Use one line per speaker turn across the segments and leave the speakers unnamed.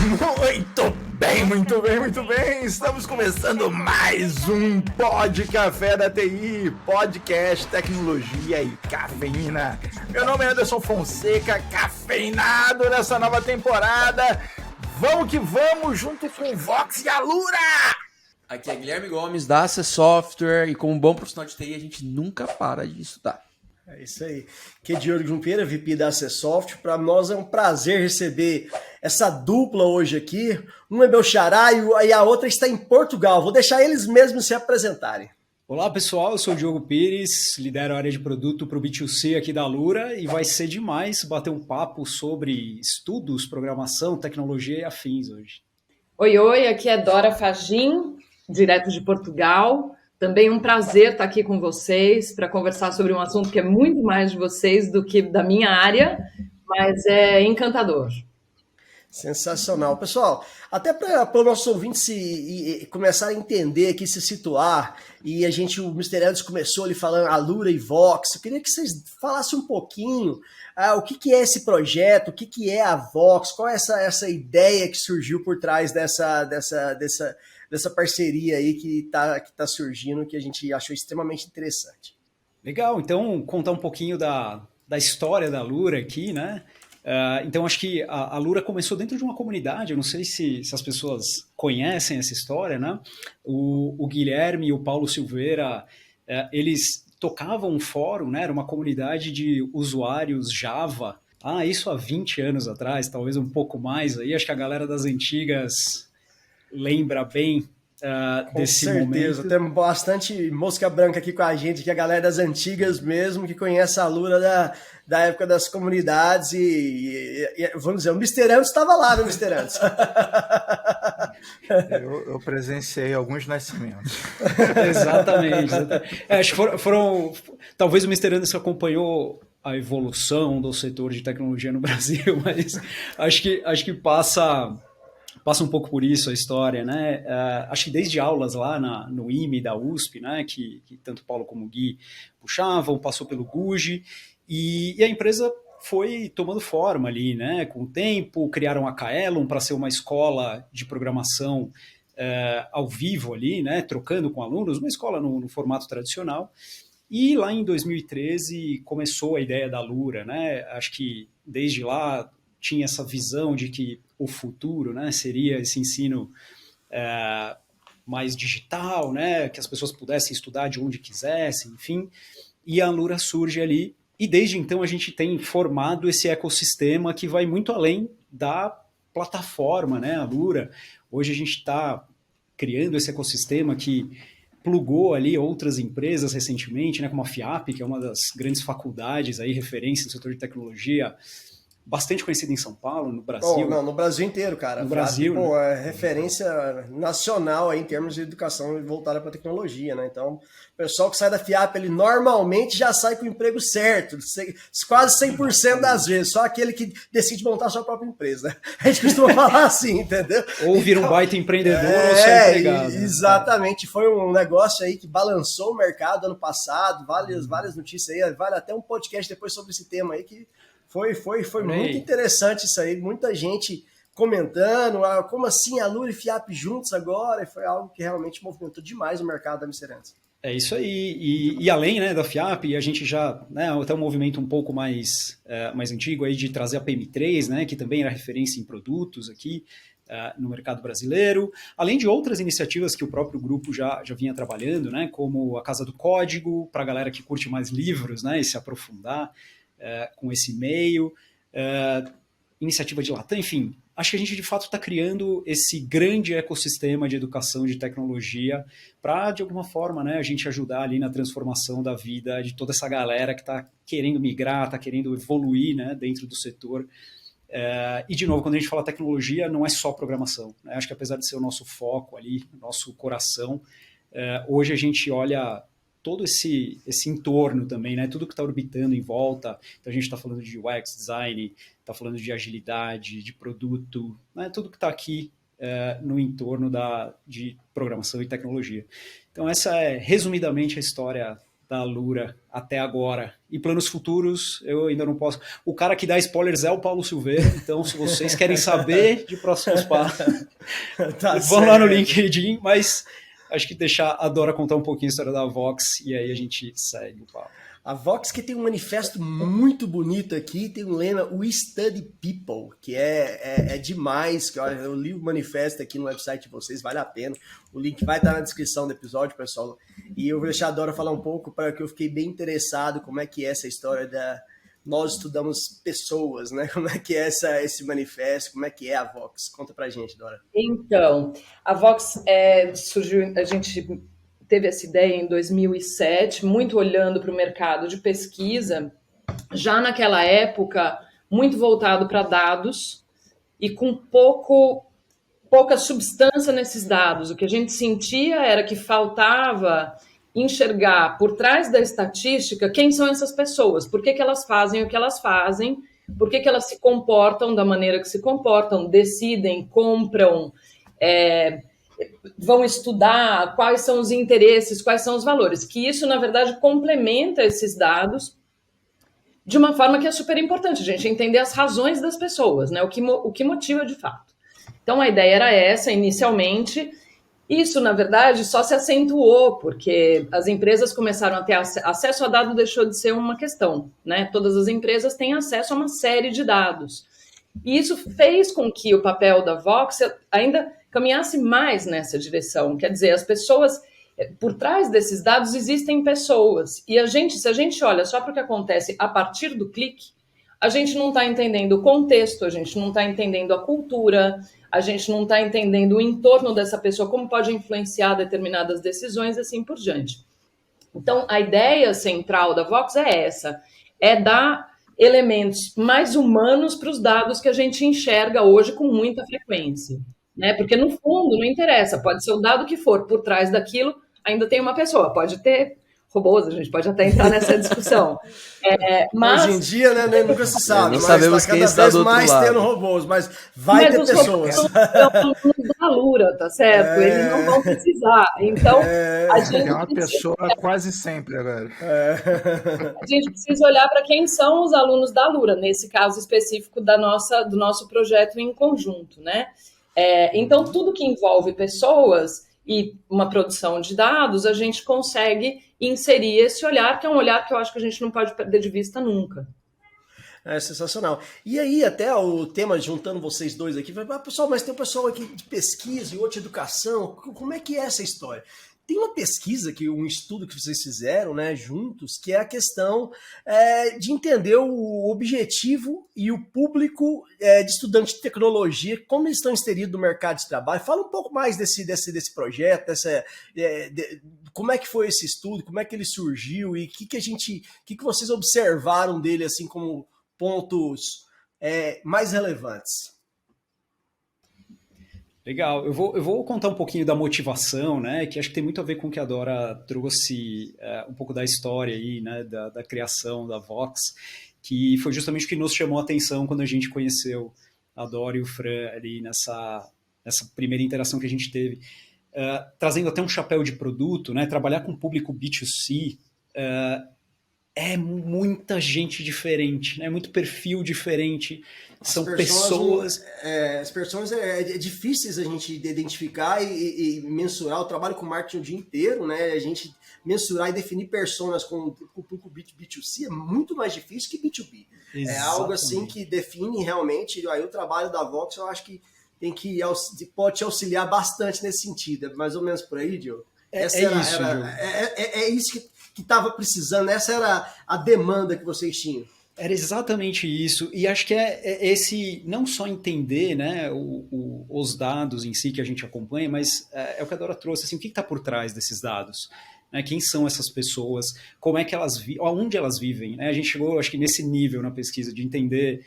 Muito bem, muito bem, muito bem. Estamos começando mais um Pod Café da TI, podcast, tecnologia e cafeína. Meu nome é Anderson Fonseca, cafeinado nessa nova temporada. Vamos que vamos, junto com o Vox e a Lura!
Aqui é Guilherme Gomes, da AC Software, e como um bom profissional de TI, a gente nunca para de estudar.
É isso aí. Aqui é Diogo Junqueira, VP da AC Software. Para nós é um prazer receber essa dupla hoje aqui. Um é meu xará e a outra está em Portugal. Vou deixar eles mesmos se apresentarem.
Olá pessoal, eu sou o Diogo Pires, lidero a área de produto para o B2C aqui da Lura e vai ser demais bater um papo sobre estudos, programação, tecnologia e afins hoje.
Oi, aqui é Dora Fagin, direto de Portugal. Também um prazer estar aqui com vocês para conversar sobre um assunto que é muito mais de vocês do que da minha área, mas é encantador.
Sensacional. Pessoal, até para os nossos ouvintes começar a entender aqui, se situar, e o Mr. Anderson começou ali falando Alura e Vox, eu queria que vocês falassem um pouquinho o que é esse projeto, o que é a Vox, qual é essa ideia que surgiu por trás dessa parceria aí que tá surgindo, que a gente achou extremamente interessante.
Legal, então contar um pouquinho da história da Lura aqui, né? Então, acho que a Lura começou dentro de uma comunidade, eu não sei se as pessoas conhecem essa história, né? O Guilherme e o Paulo Silveira, eles tocavam um fórum, né? Era uma comunidade de usuários Java, isso há 20 anos atrás, talvez um pouco mais, aí acho que a galera das antigas lembra bem desse momento. Com certeza,
temos bastante mosca branca aqui com a gente, que é a galera das antigas mesmo, que conhece a Lura da época das comunidades e vamos dizer, o Mr. Anderson estava lá, né, Mr. Anderson?
Eu presenciei alguns nascimentos.
Exatamente. Acho que foram talvez o Mr. Anderson acompanhou a evolução do setor de tecnologia no Brasil, mas acho que passa um pouco por isso a história, né? Acho que desde aulas lá no IME da USP, né, que tanto Paulo como o Gui puxavam, passou pelo GUGE, e a empresa foi tomando forma ali, né? Com o tempo, criaram a Kaelon para ser uma escola de programação ao vivo ali, né? Trocando com alunos, uma escola no formato tradicional. E lá em 2013 começou a ideia da Lura, né? Acho que desde lá tinha essa visão de que o futuro, né, seria esse ensino mais digital, né, que as pessoas pudessem estudar de onde quisessem, enfim, e a Lura surge ali, e desde então a gente tem formado esse ecossistema que vai muito além da plataforma, né, a Lura. Hoje a gente está criando esse ecossistema que plugou ali outras empresas recentemente, né, como a FIAP, que é uma das grandes faculdades aí, referência no setor de tecnologia, bastante conhecido em São Paulo, no Brasil.
No Brasil inteiro, cara.
No Brasil,
né? É referência nacional aí, em termos de educação voltada para tecnologia, né? Então, o pessoal que sai da FIAP, ele normalmente já sai com o emprego certo, quase 100% das vezes, só aquele que decide montar a sua própria empresa, né? A gente costuma falar assim, entendeu?
Ou vira um baita empreendedor ou ser empregado.
Exatamente, né? Foi um negócio aí que balançou o mercado ano passado, várias notícias aí, vale até um podcast depois sobre esse tema aí, que foi muito interessante isso aí, muita gente comentando, como assim a Lura e FIAP juntos agora, e foi algo que realmente movimentou demais o mercado da Mr. Anderson.
É isso aí, e além, né, da FIAP, a gente já, né, até um movimento um pouco mais antigo aí de trazer a PM3, né, que também era referência em produtos aqui no mercado brasileiro, além de outras iniciativas que o próprio grupo já vinha trabalhando, né, como a Casa do Código, para a galera que curte mais livros, né, e se aprofundar com esse meio, iniciativa de Latam, enfim, acho que a gente de fato está criando esse grande ecossistema de educação de tecnologia para, de alguma forma, né, a gente ajudar ali na transformação da vida de toda essa galera que está querendo migrar, está querendo evoluir, né, dentro do setor. E, de novo, quando a gente fala tecnologia, não é só programação, né? Acho que apesar de ser o nosso foco ali, o nosso coração, hoje a gente olha todo esse entorno também, né? Tudo que está orbitando em volta. Então a gente está falando de UX design, está falando de agilidade, de produto, né? Tudo que está aqui no entorno de programação e tecnologia. Então essa é resumidamente a história da Alura até agora. E planos futuros, eu ainda não posso. O cara que dá spoilers é o Paulo Silveira, então se vocês querem saber de próximos passos, vão lá no LinkedIn, mas acho que deixar a Dora contar um pouquinho a história da Vox e aí a gente segue o papo.
A Vox que tem um manifesto muito bonito aqui, tem um lema We Study People, que é demais, que olha, eu li o manifesto aqui no website de vocês, vale a pena. O link vai estar na descrição do episódio, pessoal. E eu vou deixar a Dora falar um pouco, para que eu fiquei bem interessado como é que é essa história da nós estudamos pessoas, né? Como é que é esse manifesto, como é que é a Vox? Conta pra gente, Dora.
Então, a Vox surgiu, a gente teve essa ideia em 2007, muito olhando para o mercado de pesquisa, já naquela época, muito voltado para dados e com pouca substância nesses dados. O que a gente sentia era que faltava enxergar por trás da estatística quem são essas pessoas, por que elas fazem o que elas fazem, por que elas se comportam da maneira que se comportam, decidem, compram, vão estudar quais são os interesses, quais são os valores, que isso, na verdade, complementa esses dados de uma forma que é super importante, a gente entender as razões das pessoas, né? O que motiva de fato. Então, a ideia era essa, inicialmente. Isso, na verdade, só se acentuou, porque as empresas começaram a ter acesso a dado, deixou de ser uma questão, né? Todas as empresas têm acesso a uma série de dados. E isso fez com que o papel da Vox ainda caminhasse mais nessa direção. Quer dizer, as pessoas, por trás desses dados existem pessoas. E se a gente olha só para o que acontece a partir do clique, a gente não está entendendo o contexto, a gente não está entendendo a cultura, a gente não está entendendo o entorno dessa pessoa, como pode influenciar determinadas decisões e assim por diante. Então, a ideia central da Vox é essa, é dar elementos mais humanos para os dados que a gente enxerga hoje com muita frequência. Né? Porque, no fundo, não interessa, pode ser o dado que for, por trás daquilo ainda tem uma pessoa, pode ter robôs, a gente pode até entrar nessa discussão. Mas,
hoje em dia, né, nunca se sabe,
não
mas
sabemos
tá
quem
cada
está
vez
do outro
mais
lado.
tendo robôs, mas vai ter
os
pessoas.
robôs são alunos da Alura, tá certo? Eles não vão precisar. Então, a gente
É uma pessoa quase sempre agora.
A gente precisa olhar para quem são os alunos da Alura, nesse caso específico do nosso projeto em conjunto, né? Então, tudo que envolve pessoas e uma produção de dados, a gente consegue inserir esse olhar, que é um olhar que eu acho que a gente não pode perder de vista nunca.
É sensacional. E aí, até o tema, juntando vocês dois aqui, pessoal, mas tem um pessoal aqui de pesquisa e outro de educação, como é que é essa história? Tem uma pesquisa, um estudo que vocês fizeram, né, juntos, que é a questão de entender o objetivo e o público de estudantes de tecnologia, como eles estão inseridos no mercado de trabalho. Fala um pouco mais desse projeto, como é que foi esse estudo, como é que ele surgiu e o que vocês observaram dele assim como pontos mais relevantes.
Legal, eu vou contar um pouquinho da motivação, né, que acho que tem muito a ver com o que a Dora trouxe, um pouco da história aí, né, da criação da Vox, que foi justamente o que nos chamou a atenção quando a gente conheceu a Dora e o Fran ali nessa primeira interação que a gente teve. Trazendo até um chapéu de produto, né, trabalhar com público B2C, é muita gente diferente, né? Muito perfil diferente, são pessoas...
As pessoas difíceis a gente identificar e mensurar. Eu trabalho com marketing o dia inteiro, né? A gente mensurar e definir personas com o público B2C é muito mais difícil que B2B. Exatamente. É algo assim que define realmente. Aí o trabalho da Vox, eu acho que pode te auxiliar bastante nesse sentido. É mais ou menos por aí, Diogo? É isso que estava precisando, essa era a demanda que vocês tinham.
Era exatamente isso, e acho que esse, não só entender, né, os dados em si que a gente acompanha, mas é o que a Dora trouxe, assim, o que está por trás desses dados? Né, quem são essas pessoas, como é que elas vivem, aonde elas vivem, né? A gente chegou, acho que nesse nível na pesquisa, de entender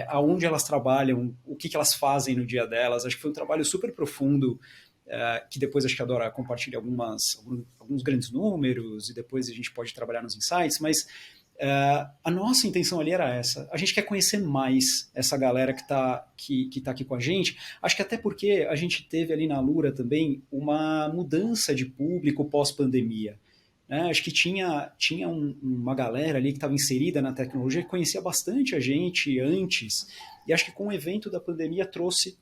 aonde elas trabalham, o que elas fazem no dia delas. Acho que foi um trabalho super profundo, que depois acho que a Dora compartilha alguns grandes números, e depois a gente pode trabalhar nos insights, mas a nossa intenção ali era essa. A gente quer conhecer mais essa galera que tá aqui com a gente. Acho que até porque a gente teve ali na Alura também uma mudança de público pós-pandemia. né? Acho que tinha uma galera ali que estava inserida na tecnologia que conhecia bastante a gente antes, e acho que com o evento da pandemia trouxe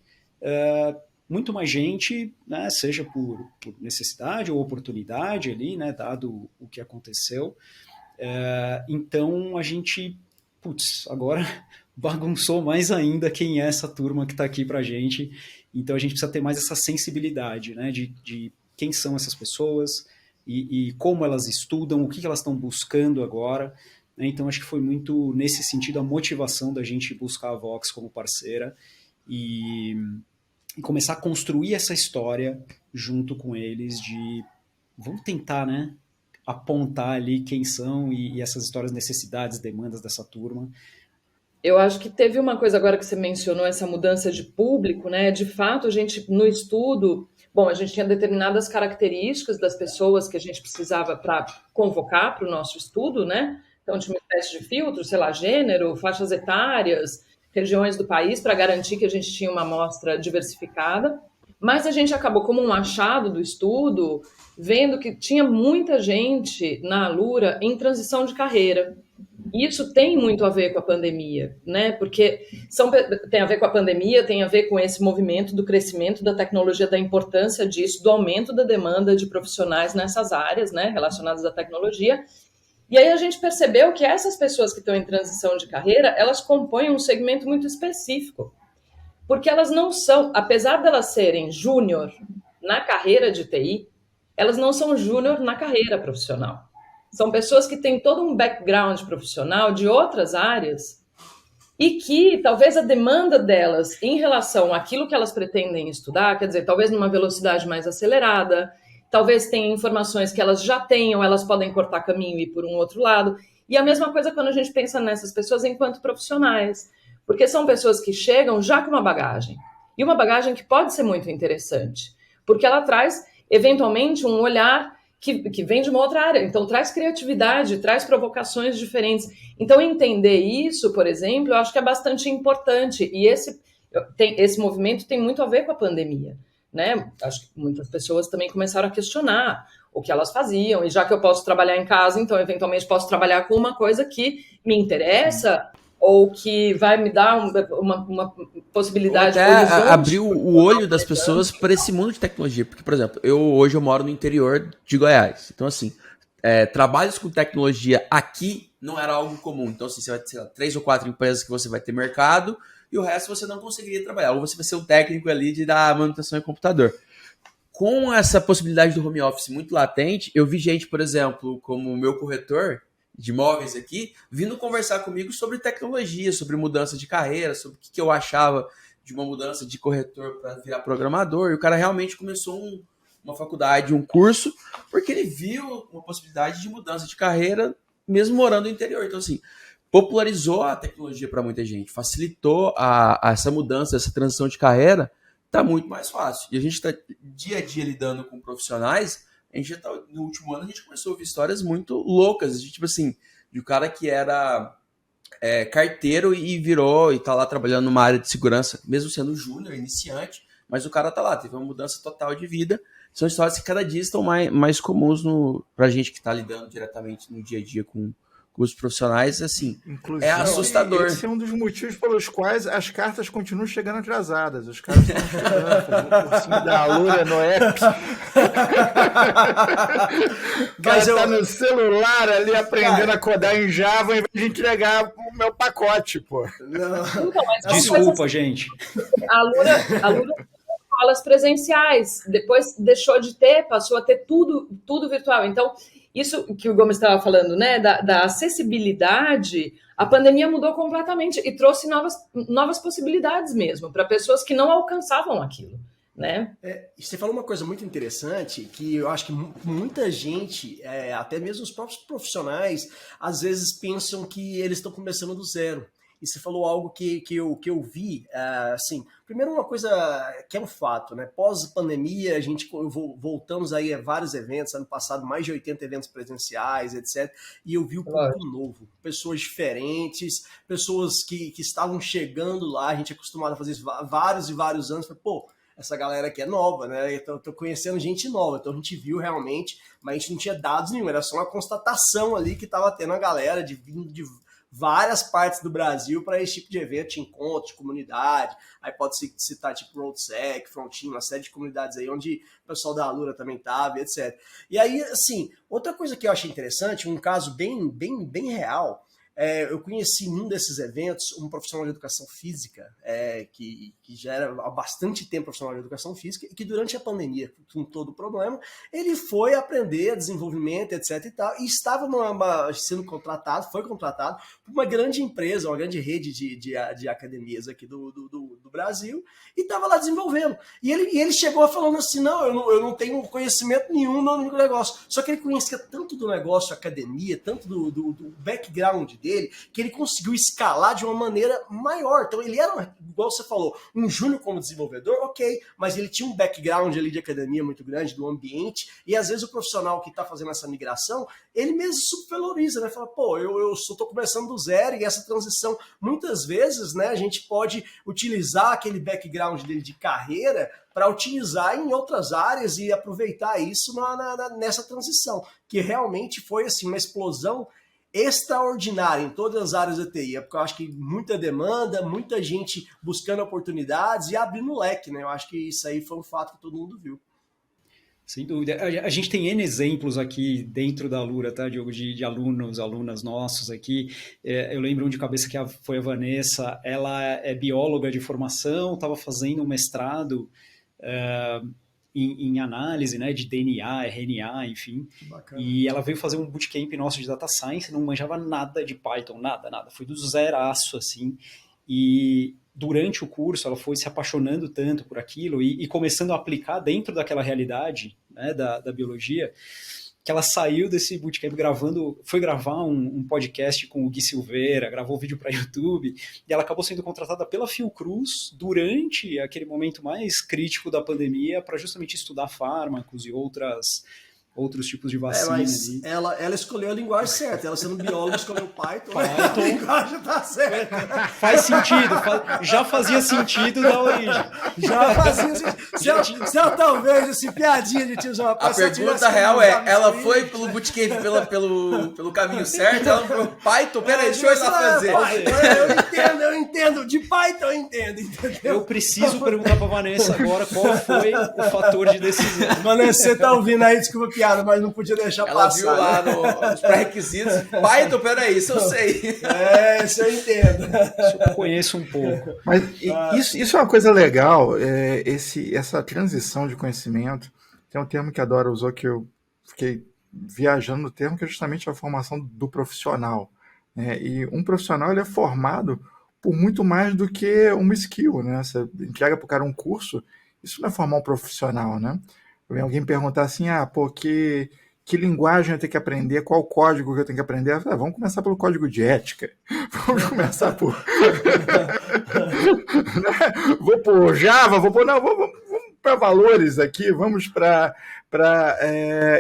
muito mais gente, né? Seja por necessidade ou oportunidade ali, né? Dado o que aconteceu. Então a gente, agora bagunçou mais ainda quem é essa turma que está aqui para a gente. Então a gente precisa ter mais essa sensibilidade, né, de quem são essas pessoas e como elas estudam, o que elas estão buscando agora. Né? Então acho que foi muito nesse sentido a motivação da gente buscar a Vox como parceira e começar a construir essa história junto com eles de vamos tentar, né, apontar ali quem são e essas histórias, necessidades, demandas dessa turma.
Eu acho que teve uma coisa agora que você mencionou, essa mudança de público, né? De fato, a gente, no estudo, bom, a gente tinha determinadas características das pessoas que a gente precisava para convocar para o nosso estudo, né? Então, tinha uma espécie de filtro, sei lá, gênero, faixas etárias, regiões do país, para garantir que a gente tinha uma amostra diversificada. Mas a gente acabou, como um achado do estudo, vendo que tinha muita gente na Alura em transição de carreira. Isso tem muito a ver com a pandemia, né? Porque tem a ver com a pandemia, tem a ver com esse movimento do crescimento da tecnologia, da importância disso, do aumento da demanda de profissionais nessas áreas, né, relacionadas à tecnologia. E aí a gente percebeu que essas pessoas que estão em transição de carreira, elas compõem um segmento muito específico, porque elas não são, apesar de elas serem júnior na carreira de TI, elas não são júnior na carreira profissional. São pessoas que têm todo um background profissional de outras áreas e que talvez a demanda delas em relação àquilo que elas pretendem estudar, quer dizer, talvez numa velocidade mais acelerada, talvez tenham informações que elas já tenham, elas podem cortar caminho e ir por um outro lado. E a mesma coisa quando a gente pensa nessas pessoas enquanto profissionais, porque são pessoas que chegam já com uma bagagem, e uma bagagem que pode ser muito interessante, porque ela traz, eventualmente, um olhar que vem de uma outra área, então traz criatividade, traz provocações diferentes. Então entender isso, por exemplo, eu acho que é bastante importante, e esse movimento tem muito a ver com a pandemia, né? Acho que muitas pessoas também começaram a questionar o que elas faziam, e já que eu posso trabalhar em casa, então eventualmente posso trabalhar com uma coisa que me interessa, ou que vai me dar uma possibilidade.
Ou até abrir o olho das pessoas para esse mundo de tecnologia. Porque, por exemplo, hoje eu moro no interior de Goiás. Então, assim, trabalhos com tecnologia aqui não era algo comum. Então, assim, você vai ter, sei lá, 3 ou 4 empresas que você vai ter mercado e o resto você não conseguiria trabalhar. Ou você vai ser o técnico ali de dar manutenção em computador. Com essa possibilidade do home office muito latente, eu vi gente, por exemplo, como o meu corretor de imóveis aqui, vindo conversar comigo sobre tecnologia, sobre mudança de carreira, sobre o que eu achava de uma mudança de corretor para virar programador. E o cara realmente começou uma faculdade, um curso, porque ele viu uma possibilidade de mudança de carreira, mesmo morando no interior. Então, assim, popularizou a tecnologia para muita gente, facilitou essa mudança, essa transição de carreira, está muito mais fácil. E a gente está dia a dia lidando com profissionais. A gente já tá, no último ano a gente começou a ouvir histórias muito loucas, de tipo assim, de um cara que era carteiro e virou e tá lá trabalhando numa área de segurança, mesmo sendo júnior, iniciante, mas o cara tá lá, teve uma mudança total de vida. São histórias que cada dia estão mais comuns pra gente que tá lidando diretamente no dia a dia com os profissionais, assim, inclusive, é assustador.
Esse é um dos motivos pelos quais as cartas continuam chegando atrasadas. Os caras estão estudando, fazendo o cursinho da Alura no app. O cara tá no celular ali aprendendo a codar em Java em vez de entregar o meu pacote, pô.
Então,
desculpa, gente.
A Alura escolas presenciais, depois deixou de ter, passou a ter tudo virtual. Então, isso que o Gomes estava falando, né, da acessibilidade, a pandemia mudou completamente e trouxe novas possibilidades mesmo, para pessoas que não alcançavam aquilo, né?
Você falou uma coisa muito interessante, que eu acho que muita gente, até mesmo os próprios profissionais, às vezes pensam que eles estão começando do zero. E você falou algo que eu vi, assim, primeiro uma coisa que é um fato, né? Pós-pandemia, a gente voltamos aí a vários eventos, ano passado mais de 80 eventos presenciais, etc. E eu vi o público novo, pessoas diferentes, pessoas que estavam chegando lá, a gente é acostumado a fazer isso vários e vários anos, pô, essa galera aqui é nova, né? Eu tô conhecendo gente nova, então a gente viu realmente, mas a gente não tinha dados nenhum, era só uma constatação ali que tava tendo a galera vindo de várias partes do Brasil para esse tipo de evento, de encontro, de comunidade. Aí pode-se citar tipo RoadSec, Frontin, uma série de comunidades aí onde o pessoal da Alura também tava, etc. E aí, assim, outra coisa que eu achei interessante, um caso bem real, eu conheci em um desses eventos um profissional de educação física, que já era há bastante tempo profissional de educação física, e que durante a pandemia, com todo o problema, ele foi aprender desenvolvimento, etc. e tal, e estava sendo contratado, foi contratado por uma grande empresa, uma grande rede de academias aqui do Brasil, e estava lá desenvolvendo. E ele chegou falando assim, não, eu não tenho conhecimento nenhum no negócio. Só que ele conhecia tanto do negócio academia, tanto do background dele, que ele conseguiu escalar de uma maneira maior. Então ele era, igual você falou, um júnior como desenvolvedor, ok, mas ele tinha um background ali de academia muito grande, do ambiente, e às vezes o profissional que está fazendo essa migração, ele mesmo subvaloriza, né? Fala, pô, eu só estou começando do zero, e essa transição, muitas vezes, né, a gente pode utilizar aquele background dele de carreira para utilizar em outras áreas e aproveitar isso nessa transição, que realmente foi assim, uma explosão extraordinária em todas as áreas da TI, porque eu acho que muita demanda, muita gente buscando oportunidades e abrindo o leque, né? Eu acho que isso aí foi um fato que todo mundo viu.
Sem dúvida. A gente tem N exemplos aqui dentro da Alura, tá, Diogo, de alunos, alunas nossos aqui. Eu lembro um de cabeça que foi a Vanessa, ela é bióloga de formação, estava fazendo um mestrado em análise, né, de DNA, RNA, enfim. Bacana. E ela veio fazer um bootcamp nosso de Data Science, não manjava nada de Python, nada. Foi do zeraço, assim. E durante o curso ela foi se apaixonando tanto por aquilo e começando a aplicar dentro daquela realidade, né, da biologia, que ela saiu desse bootcamp foi gravar um podcast com o Gui Silveira, gravou vídeo para YouTube, e ela acabou sendo contratada pela Fiocruz durante aquele momento mais crítico da pandemia para justamente estudar fármacos e outros tipos de vacina.
Mas ela escolheu a linguagem certa. Ela, sendo bióloga, escolheu Python. A linguagem tá certa.
Faz sentido. Já fazia sentido da origem.
Já fazia sentido. Se ela talvez, assim, piadinha de tiozão.
A pergunta real ela foi pelo bootcamp pelo caminho certo? Ela falou, Python? Peraí, deixa eu ir lá fazer.
Eu entendo. De Python eu entendo, entendeu?
Eu preciso perguntar pra Vanessa agora qual foi o fator de decisão.
Vanessa, você tá ouvindo aí, desculpa piada, mas não podia deixar passar.
Ela viu lá nos pré-requisitos. Python, peraí, isso eu sei.
Isso eu entendo.
Isso eu conheço um pouco.
Mas isso é uma coisa legal, essa transição de conhecimento. Tem um termo que a Dora usou que eu fiquei viajando no termo, que é justamente a formação do profissional. Né? E um profissional ele é formado por muito mais do que uma skill. Né? Você entrega para o cara um curso, isso não é formar um profissional, né? Vem alguém perguntar assim, que linguagem eu tenho que aprender, qual código que eu tenho que aprender? Eu falo, vamos começar pelo código de ética. Vamos começar por... Vou por Java, vamos para valores aqui, vamos para...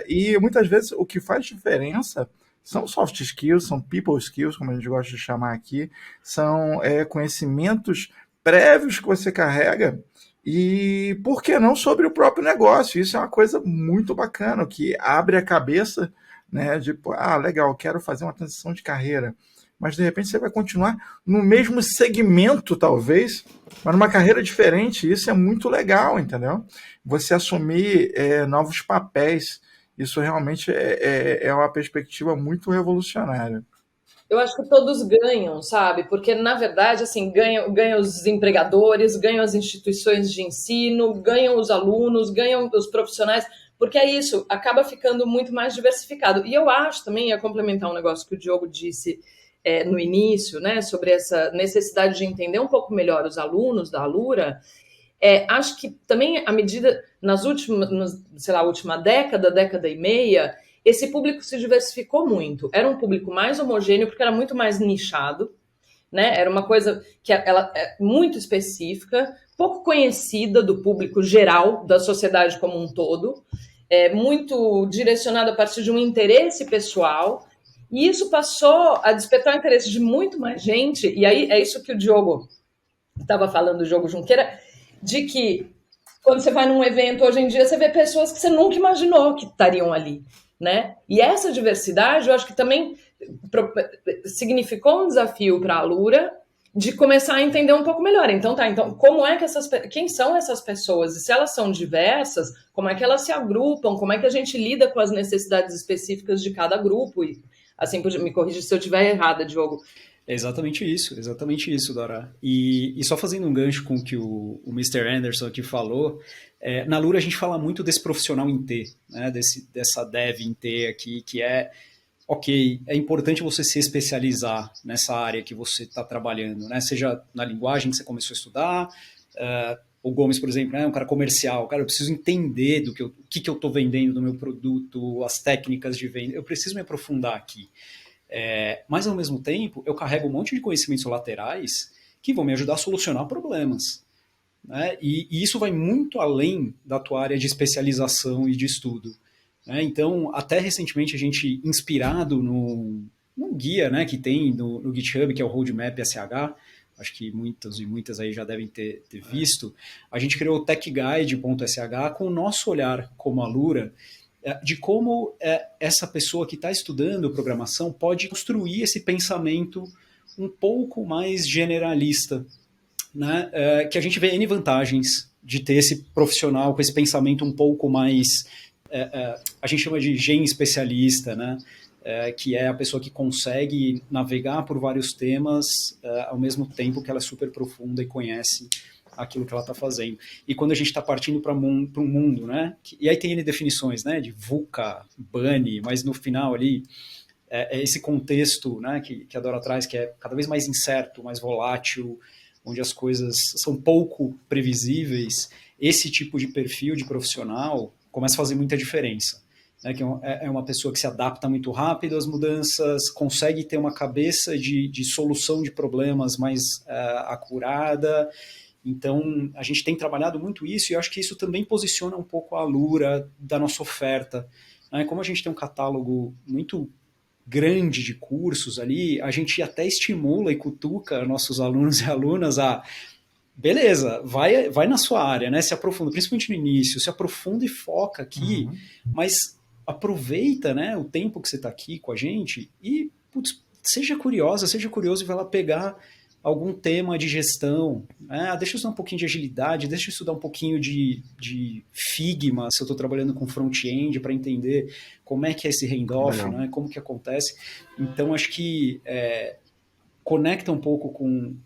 E muitas vezes o que faz diferença são soft skills, são people skills, como a gente gosta de chamar aqui, são conhecimentos prévios que você carrega. E por que não sobre o próprio negócio? Isso é uma coisa muito bacana, que abre a cabeça, né, de, legal, quero fazer uma transição de carreira, mas de repente você vai continuar no mesmo segmento, talvez, mas numa carreira diferente. Isso é muito legal, entendeu? Você assumir novos papéis, isso realmente é uma perspectiva muito revolucionária.
Eu acho que todos ganham, sabe? Porque, na verdade, assim, ganham os empregadores, ganham as instituições de ensino, ganham os alunos, ganham os profissionais, porque é isso, acaba ficando muito mais diversificado. E eu acho também, ia complementar um negócio que o Diogo disse no início, né, sobre essa necessidade de entender um pouco melhor os alunos da Alura. Acho que também, à medida, última década e meia, esse público se diversificou muito. Era um público mais homogêneo, porque era muito mais nichado, né? Era uma coisa que ela é muito específica, pouco conhecida do público geral, da sociedade como um todo, muito direcionada a partir de um interesse pessoal, e isso passou a despertar o interesse de muito mais gente, e aí é isso que o Diogo estava falando, o Diogo Junqueira, de que quando você vai num evento hoje em dia, você vê pessoas que você nunca imaginou que estariam ali, né? E essa diversidade, eu acho que também significou um desafio para a Alura de começar a entender um pouco melhor. Então, como é que quem são essas pessoas? E se elas são diversas, como é que elas se agrupam? Como é que a gente lida com as necessidades específicas de cada grupo? E assim, me corrija se eu estiver errada, Diogo.
É exatamente isso, Dora. E só fazendo um gancho com o que o Mr. Anderson aqui falou, na Alura a gente fala muito desse profissional em T, né, dessa dev em T aqui, que ok, é importante você se especializar nessa área que você está trabalhando, né? Seja na linguagem que você começou a estudar, o Gomes, por exemplo, é um cara comercial, cara, eu preciso entender o que eu estou vendendo no meu produto, as técnicas de venda, eu preciso me aprofundar aqui. Mas, ao mesmo tempo, eu carrego um monte de conhecimentos laterais que vão me ajudar a solucionar problemas, né? E isso vai muito além da tua área de especialização e de estudo. Então, até recentemente, a gente, inspirado num guia, né, que tem no GitHub, que é o Roadmap SH, acho que muitas e muitas aí já devem ter visto, a gente criou o TechGuide.sh com o nosso olhar como Alura, de como essa pessoa que está estudando programação pode construir esse pensamento um pouco mais generalista, né? Que a gente vê N vantagens de ter esse profissional com esse pensamento um pouco mais... a gente chama de gen especialista, né? Que é a pessoa que consegue navegar por vários temas ao mesmo tempo que ela é super profunda e conhece aquilo que ela está fazendo. E quando a gente está partindo para um mundo, né? E aí tem N definições, né? De VUCA, BUNny, mas no final ali é esse contexto, né? Que a Dora traz, que é cada vez mais incerto, mais volátil, onde as coisas são pouco previsíveis. Esse tipo de perfil de profissional começa a fazer muita diferença. Né? Que é uma pessoa que se adapta muito rápido às mudanças, consegue ter uma cabeça de solução de problemas mais acurada. Então, a gente tem trabalhado muito isso e eu acho que isso também posiciona um pouco a Alura da nossa oferta. Né? Como a gente tem um catálogo muito grande de cursos ali, a gente até estimula e cutuca nossos alunos e alunas a beleza, vai na sua área, né? Se aprofunda, principalmente no início, se aprofunda e foca aqui, mas aproveita, né, o tempo que você está aqui com a gente e seja curioso e vai lá pegar algum tema de gestão, né? Deixa eu estudar um pouquinho de agilidade, deixa eu estudar um pouquinho de Figma, se eu estou trabalhando com front-end, para entender como é que é esse handoff, né? Como que acontece. Então, acho que conecta um pouco com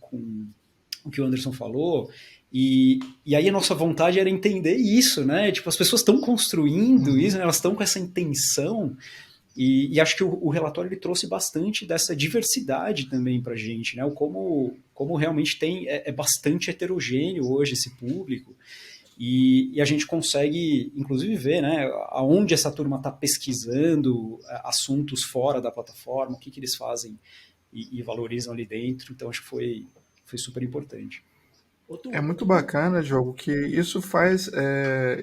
o que o Anderson falou, e aí a nossa vontade era entender isso, né? Tipo, as pessoas estão construindo isso, né? Elas estão com essa intenção, e acho que o relatório ele trouxe bastante dessa diversidade também para a gente, né? Como realmente é bastante heterogêneo hoje esse público, e a gente consegue, inclusive, ver, né, aonde essa turma está pesquisando assuntos fora da plataforma, o que eles fazem e valorizam ali dentro. Então, acho que foi super importante.
É muito bacana, Diogo, que isso faz,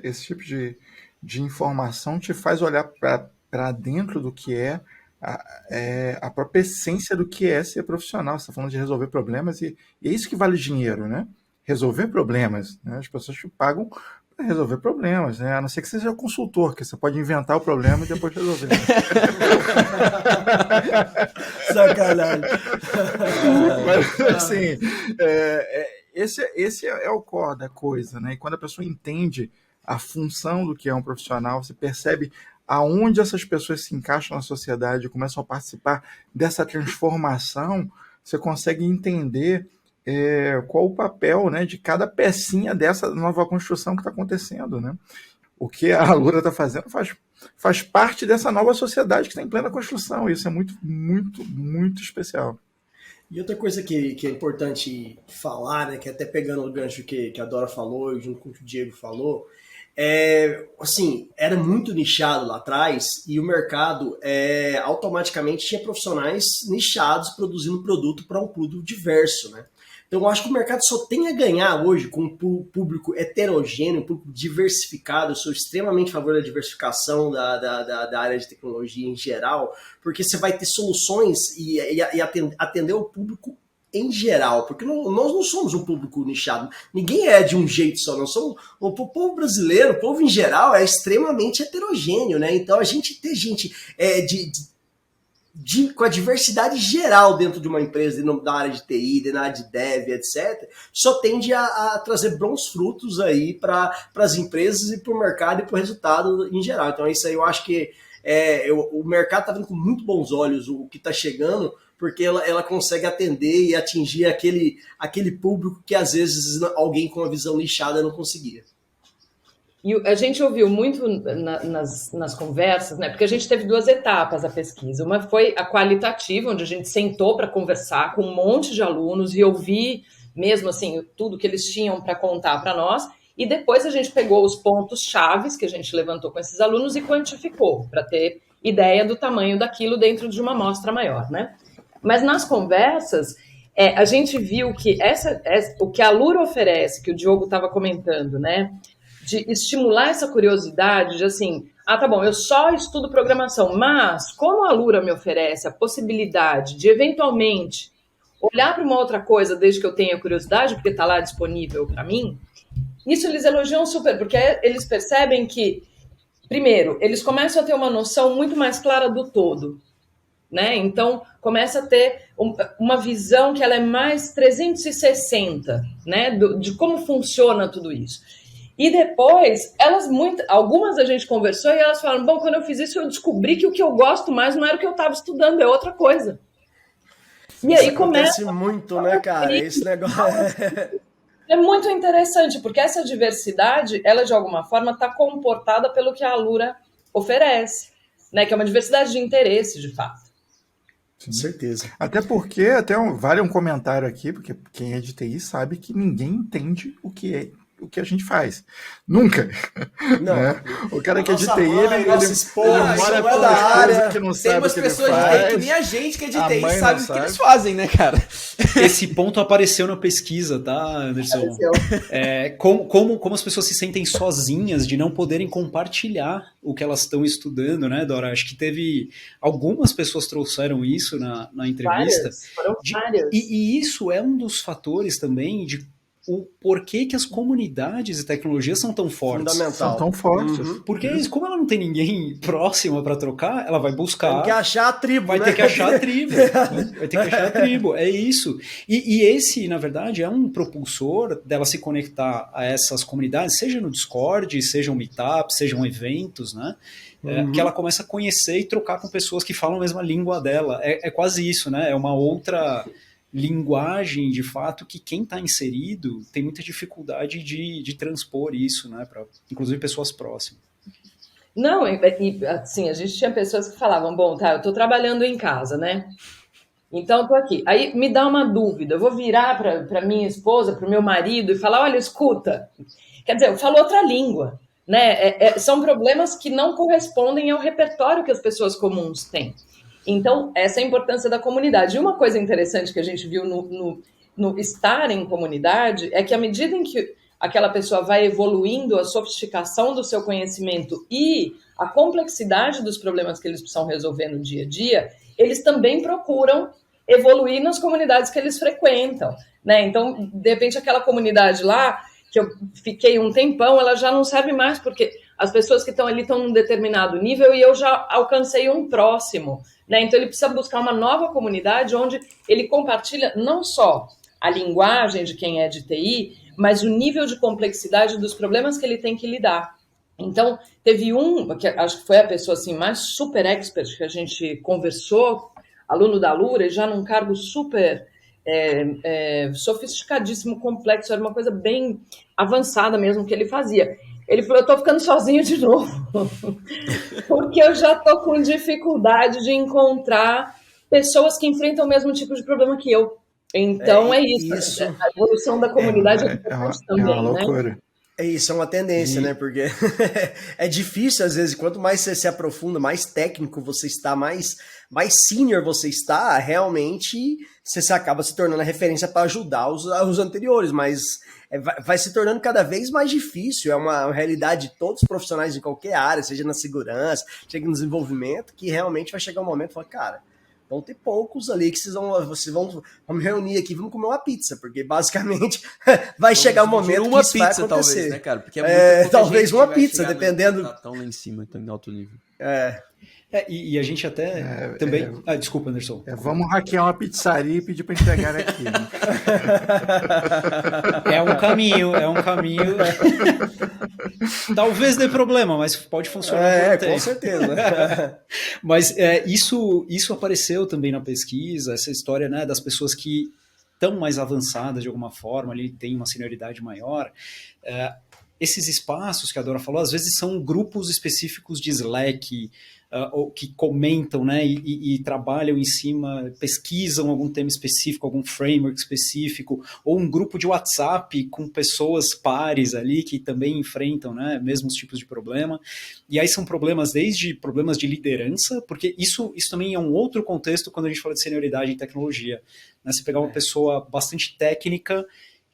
esse tipo de informação te faz olhar para dentro do que a própria essência do que é ser profissional. Você está falando de resolver problemas e é isso que vale dinheiro, né? Resolver problemas, né? As pessoas te pagam para resolver problemas, né? A não ser que você seja consultor, que você pode inventar o problema e depois resolver.
Sacanagem.
Mas, assim, esse é o core da coisa, né? E quando a pessoa entende a função do que é um profissional, você percebe aonde essas pessoas se encaixam na sociedade, começam a participar dessa transformação, você consegue entender qual o papel, né, de cada pecinha dessa nova construção que está acontecendo, né? O que a Alura está fazendo faz parte dessa nova sociedade que está em plena construção. Isso é muito, muito, muito especial.
E outra coisa que é importante falar, né, que até pegando o gancho que a Dora falou e junto com o que o Diego falou, assim, era muito nichado lá atrás e o mercado automaticamente tinha profissionais nichados produzindo produto para um público diverso, né? Então eu acho que o mercado só tem a ganhar hoje com um público heterogêneo, um público diversificado. Eu sou extremamente a favor da diversificação da área de tecnologia em geral, porque você vai ter soluções e atender o público em geral, porque nós não somos um público nichado, ninguém é de um jeito só, nós somos, o povo brasileiro, o povo em geral é extremamente heterogêneo, né? Então a gente ter gente com a diversidade geral dentro de uma empresa, na área de TI, na área de dev, etc., só tende a trazer bons frutos aí para as empresas e para o mercado e para o resultado em geral. Então isso aí eu acho que o mercado está vendo com muito bons olhos o que está chegando, porque ela consegue atender e atingir aquele público que às vezes alguém com uma visão nichada não conseguia.
E a gente ouviu muito nas conversas, né? Porque a gente teve 2 etapas a pesquisa. Uma foi a qualitativa, onde a gente sentou para conversar com um monte de alunos e ouvir mesmo assim tudo que eles tinham para contar para nós. E depois a gente pegou os pontos chaves que a gente levantou com esses alunos e quantificou para ter ideia do tamanho daquilo dentro de uma amostra maior, né? Mas nas conversas a gente viu que o que a Alura oferece, que o Diogo estava comentando, né? De estimular essa curiosidade, de assim, tá bom, eu só estudo programação, mas como a Alura me oferece a possibilidade de, eventualmente, olhar para uma outra coisa desde que eu tenha curiosidade, porque está lá disponível para mim, isso eles elogiam super, porque eles percebem que, primeiro, eles começam a ter uma noção muito mais clara do todo, né? Então, começa a ter uma visão que ela é mais 360, né? De como funciona tudo isso. E depois, algumas a gente conversou e elas falaram, bom, quando eu fiz isso eu descobri que o que eu gosto mais não era o que eu estava estudando, é outra coisa. E
isso
aí
acontece muito, né, cara? Esse negócio
é muito interessante, porque essa diversidade, ela de alguma forma está comportada pelo que a Alura oferece, né? Que é uma diversidade de interesse, de fato.
Com certeza.
Até porque, vale um comentário aqui, porque quem é de TI sabe que ninguém entende o que a gente faz. Nunca.
Não.
Né? O cara que é de
Nossa
TI,
mãe,
ele
da
mora pelas
área.
coisas que não
Tem
sabe o
umas
que ele
pessoas de
faz.
TI que nem a gente que é de
A
TI
mãe
sabe
não
o que
sabe.
eles fazem, né, cara?
Esse ponto apareceu na pesquisa, tá, Anderson? Como as pessoas se sentem sozinhas de não poderem compartilhar o que elas estão estudando, né, Dora? Acho que teve... Algumas pessoas trouxeram isso na entrevista.
Foram várias.
E isso é um dos fatores também de o porquê que as comunidades de tecnologia são tão fortes.
Fundamental.
São tão fortes.
Porque como ela não tem ninguém próximo para trocar, ela vai buscar...
Tem que achar a tribo,
Vai
né?
ter que achar a tribo. Vai ter que achar a tribo. É isso. E esse, na verdade, é um propulsor dela se conectar a essas comunidades, seja no Discord, sejam meetups, sejam eventos, né? Que ela começa a conhecer e trocar com pessoas que falam a mesma língua dela. É quase isso, né? É uma outra linguagem, de fato, que quem está inserido tem muita dificuldade de transpor isso, né? Para, inclusive, pessoas próximas.
Não, assim, a gente tinha pessoas que falavam, bom, tá, eu tô trabalhando em casa, né? Então, eu tô aqui. Aí me dá uma dúvida, eu vou virar para minha esposa, para o meu marido e falar, olha, escuta. Quer dizer, eu falo outra língua, né? São problemas que não correspondem ao repertório que as pessoas comuns têm. Então, essa é a importância da comunidade. E uma coisa interessante que a gente viu no estar em comunidade é que à medida em que aquela pessoa vai evoluindo a sofisticação do seu conhecimento e a complexidade dos problemas que eles precisam resolver no dia a dia, eles também procuram evoluir nas comunidades que eles frequentam, né? Então, de repente, aquela comunidade lá, que eu fiquei um tempão, ela já não serve mais, porque as pessoas que estão ali estão num determinado nível e eu já alcancei um próximo, né? Então, ele precisa buscar uma nova comunidade onde ele compartilha não só a linguagem de quem é de TI, mas o nível de complexidade dos problemas que ele tem que lidar. Então, teve que acho que foi a pessoa assim, mais super expert que a gente conversou, aluno da Alura, já num cargo super sofisticadíssimo, complexo, era uma coisa bem avançada mesmo que ele fazia. Ele falou, eu tô ficando sozinho de novo, porque eu já tô com dificuldade de encontrar pessoas que enfrentam o mesmo tipo de problema que eu. Então é isso. A evolução da comunidade é importante também,
uma loucura.
Né? Isso é uma tendência, né? Porque é difícil, às vezes, quanto mais você se aprofunda, mais técnico você está, mais senior você está, realmente você acaba se tornando a referência para ajudar os anteriores, mas vai se tornando cada vez mais difícil, é uma realidade de todos os profissionais em qualquer área, seja na segurança, seja no desenvolvimento, que realmente vai chegar um momento e falar, cara, vão ter poucos ali que vocês vão vamos reunir aqui, vamos comer uma pizza, porque basicamente vai chegar um momento que isso vai acontecer.
Talvez, né, cara? Porque
talvez uma pizza, dependendo...
Tá tão lá em cima, tão em alto nível.
E a gente até também... desculpa, Anderson.
Vamos hackear uma pizzaria e pedir para entregar aqui. Né?
É um caminho. Talvez dê problema, mas pode funcionar.
Com certeza.
Mas isso apareceu também na pesquisa, essa história, né, das pessoas que estão mais avançadas de alguma forma, ali tem uma senioridade maior. Esses espaços que a Dora falou, às vezes são grupos específicos de Slack, ou que comentam, né, e trabalham em cima, pesquisam algum tema específico, algum framework específico, ou um grupo de WhatsApp com pessoas pares ali que também enfrentam, né, mesmos tipos de problema. E aí são problemas desde problemas de liderança, porque isso também é um outro contexto quando a gente fala de senioridade em tecnologia. Né? Você pegar uma pessoa bastante técnica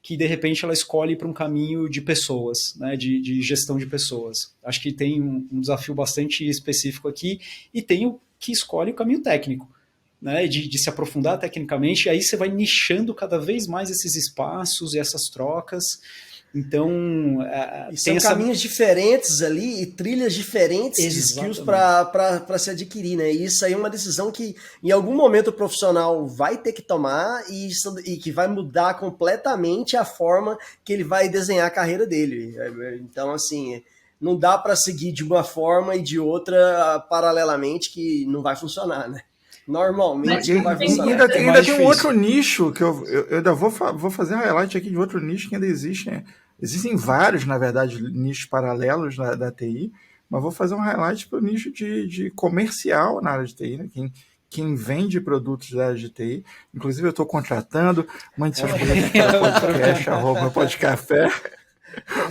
que de repente ela escolhe para um caminho de pessoas, né, de gestão de pessoas. Acho que tem um desafio bastante específico aqui, e tem o que escolhe o caminho técnico, né, de se aprofundar tecnicamente, e aí você vai nichando cada vez mais esses espaços e essas trocas. Então,
são caminhos diferentes ali e trilhas diferentes de skills para se adquirir, né? E isso aí é uma decisão que em algum momento o profissional vai ter que tomar e que vai mudar completamente a forma que ele vai desenhar a carreira dele. Então, assim, não dá para seguir de uma forma e de outra paralelamente, que não vai funcionar, né? Normalmente não vai funcionar.
Ainda tem um outro nicho que eu ainda vou fazer um highlight aqui de outro nicho que ainda existe, né? Existem vários, na verdade, nichos paralelos da TI, mas vou fazer um highlight para o nicho de comercial na área de TI, né? Quem vende produtos da área de TI. Inclusive, eu estou contratando, mande seus projetos para @podcafé.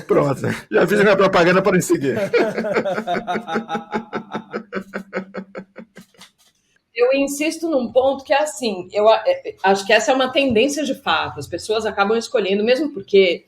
Pronto, já fiz a minha propaganda para seguir.
Eu insisto num ponto que é assim, eu acho que essa é uma tendência de fato, as pessoas acabam escolhendo, mesmo porque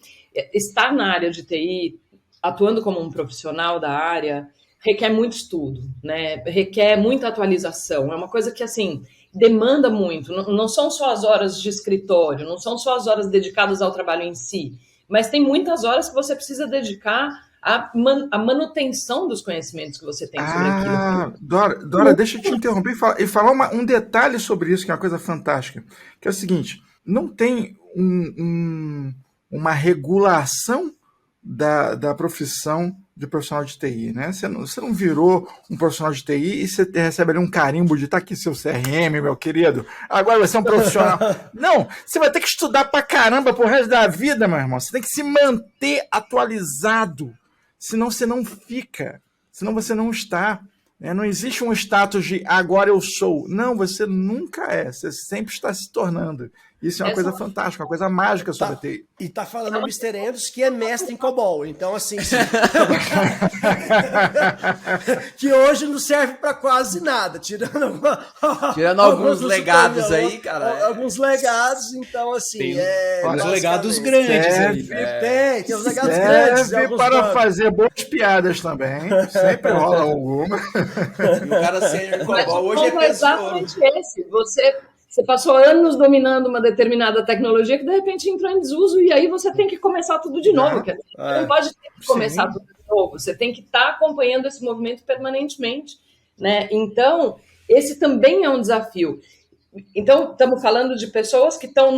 estar na área de TI, atuando como um profissional da área, requer muito estudo, né? Requer muita atualização, é uma coisa que, assim, demanda muito, não são só as horas de escritório, não são só as horas dedicadas ao trabalho em si, mas tem muitas horas que você precisa dedicar à manutenção dos conhecimentos que você tem sobre aquilo.
Dora, deixa eu te interromper e falar um detalhe sobre isso, que é uma coisa fantástica, que é o seguinte, não tem uma regulação da profissão de profissional de TI, né? Você não virou um profissional de TI e você recebe ali um carimbo de tá aqui seu CRM, meu querido, agora você é um profissional. Não, você vai ter que estudar pra caramba pro resto da vida, meu irmão. Você tem que se manter atualizado, senão você não fica, senão você não está. Não existe um status de agora eu sou. Não, você nunca é, você sempre está se tornando. Isso é uma coisa fantástica, uma coisa mágica sobre a TI.
E tá falando o Mr. Andrews, que é mestre em COBOL. Então, assim... que hoje não serve para quase nada, tirando
alguns legados aí, cara.
Alguns legados, então, assim...
Tem uns legados grandes aí.
Tem uns legados grandes.
Serve para fazer boas piadas também. Sempre rola alguma.
E o cara sênior em COBOL hoje é pessoa.
Exatamente esse. Você passou anos dominando uma determinada tecnologia que de repente entrou em desuso e aí você tem que começar tudo de novo. Você não pode ter que começar tudo de novo. Você tem que estar acompanhando esse movimento permanentemente, né? Então, esse também é um desafio. Então, estamos falando de pessoas que estão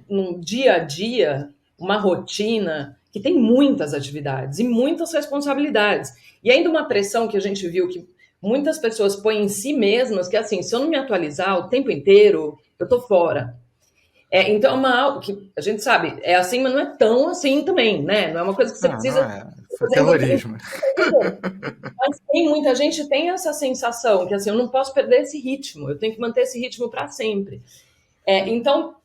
num dia a dia, uma rotina que tem muitas atividades e muitas responsabilidades. E ainda uma pressão que a gente viu que muitas pessoas põem em si mesmas, que assim, se eu não me atualizar o tempo inteiro, eu tô fora. Então é uma algo que a gente sabe, é assim, mas não é tão assim também, né? Não é uma coisa que você precisa...
Foi terrorismo.
Mas muita gente tem essa sensação, que assim, eu não posso perder esse ritmo, eu tenho que manter esse ritmo para sempre. Então,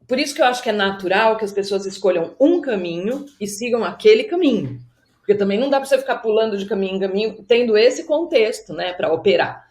por isso que eu acho que é natural que as pessoas escolham um caminho e sigam aquele caminho. Porque também não dá para você ficar pulando de caminho em caminho, tendo esse contexto, né, para operar.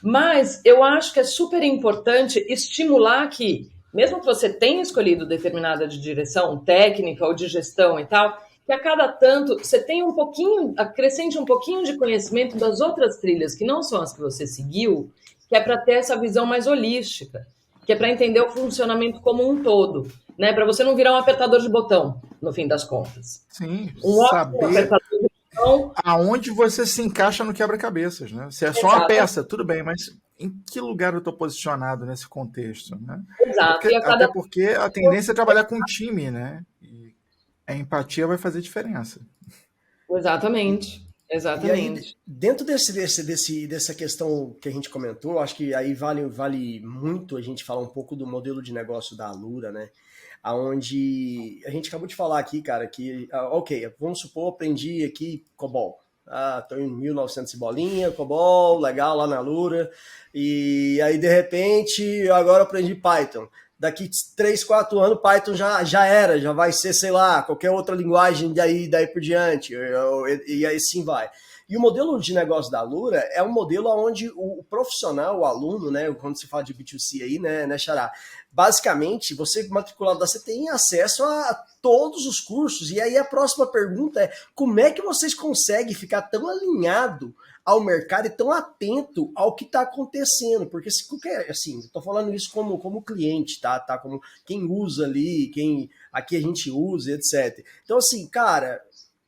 Mas eu acho que é super importante estimular que, mesmo que você tenha escolhido determinada de direção técnica ou de gestão e tal, que a cada tanto você tem um pouquinho, acrescente um pouquinho de conhecimento das outras trilhas, que não são as que você seguiu, que é para ter essa visão mais holística, que é para entender o funcionamento como um todo, né? Para você não virar um apertador de botão, no fim das contas.
Sim,
Um ótimo
saber
apertador de botão.
aonde você se encaixa no quebra-cabeças, né? Se é só uma peça, tudo bem, mas em que lugar eu estou posicionado nesse contexto, né?
Exato.
Até porque a tendência é trabalhar com time, né? E a empatia vai fazer diferença.
Exatamente. Exatamente.
E aí, dentro dessa questão que a gente comentou, acho que aí vale muito a gente falar um pouco do modelo de negócio da Alura, né? Onde a gente acabou de falar aqui, cara, que, ok, vamos supor, aprendi aqui COBOL. Tô em 1900 e bolinha, COBOL, legal, lá na Alura. E aí, de repente, agora aprendi Python. Daqui 3, 4 anos, Python já vai ser, sei lá, qualquer outra linguagem daí por diante, e aí sim vai. E o modelo de negócio da Alura é um modelo onde o profissional, o aluno, né, quando se fala de B2C aí, né, Xará, basicamente, você matriculado da você tem acesso a todos os cursos, e aí a próxima pergunta é, como é que vocês conseguem ficar tão alinhado ao mercado e tão atento ao que está acontecendo? Porque se qualquer, assim, estou falando isso como cliente, tá? Como quem usa ali, quem aqui a gente usa, etc. Então, assim, cara,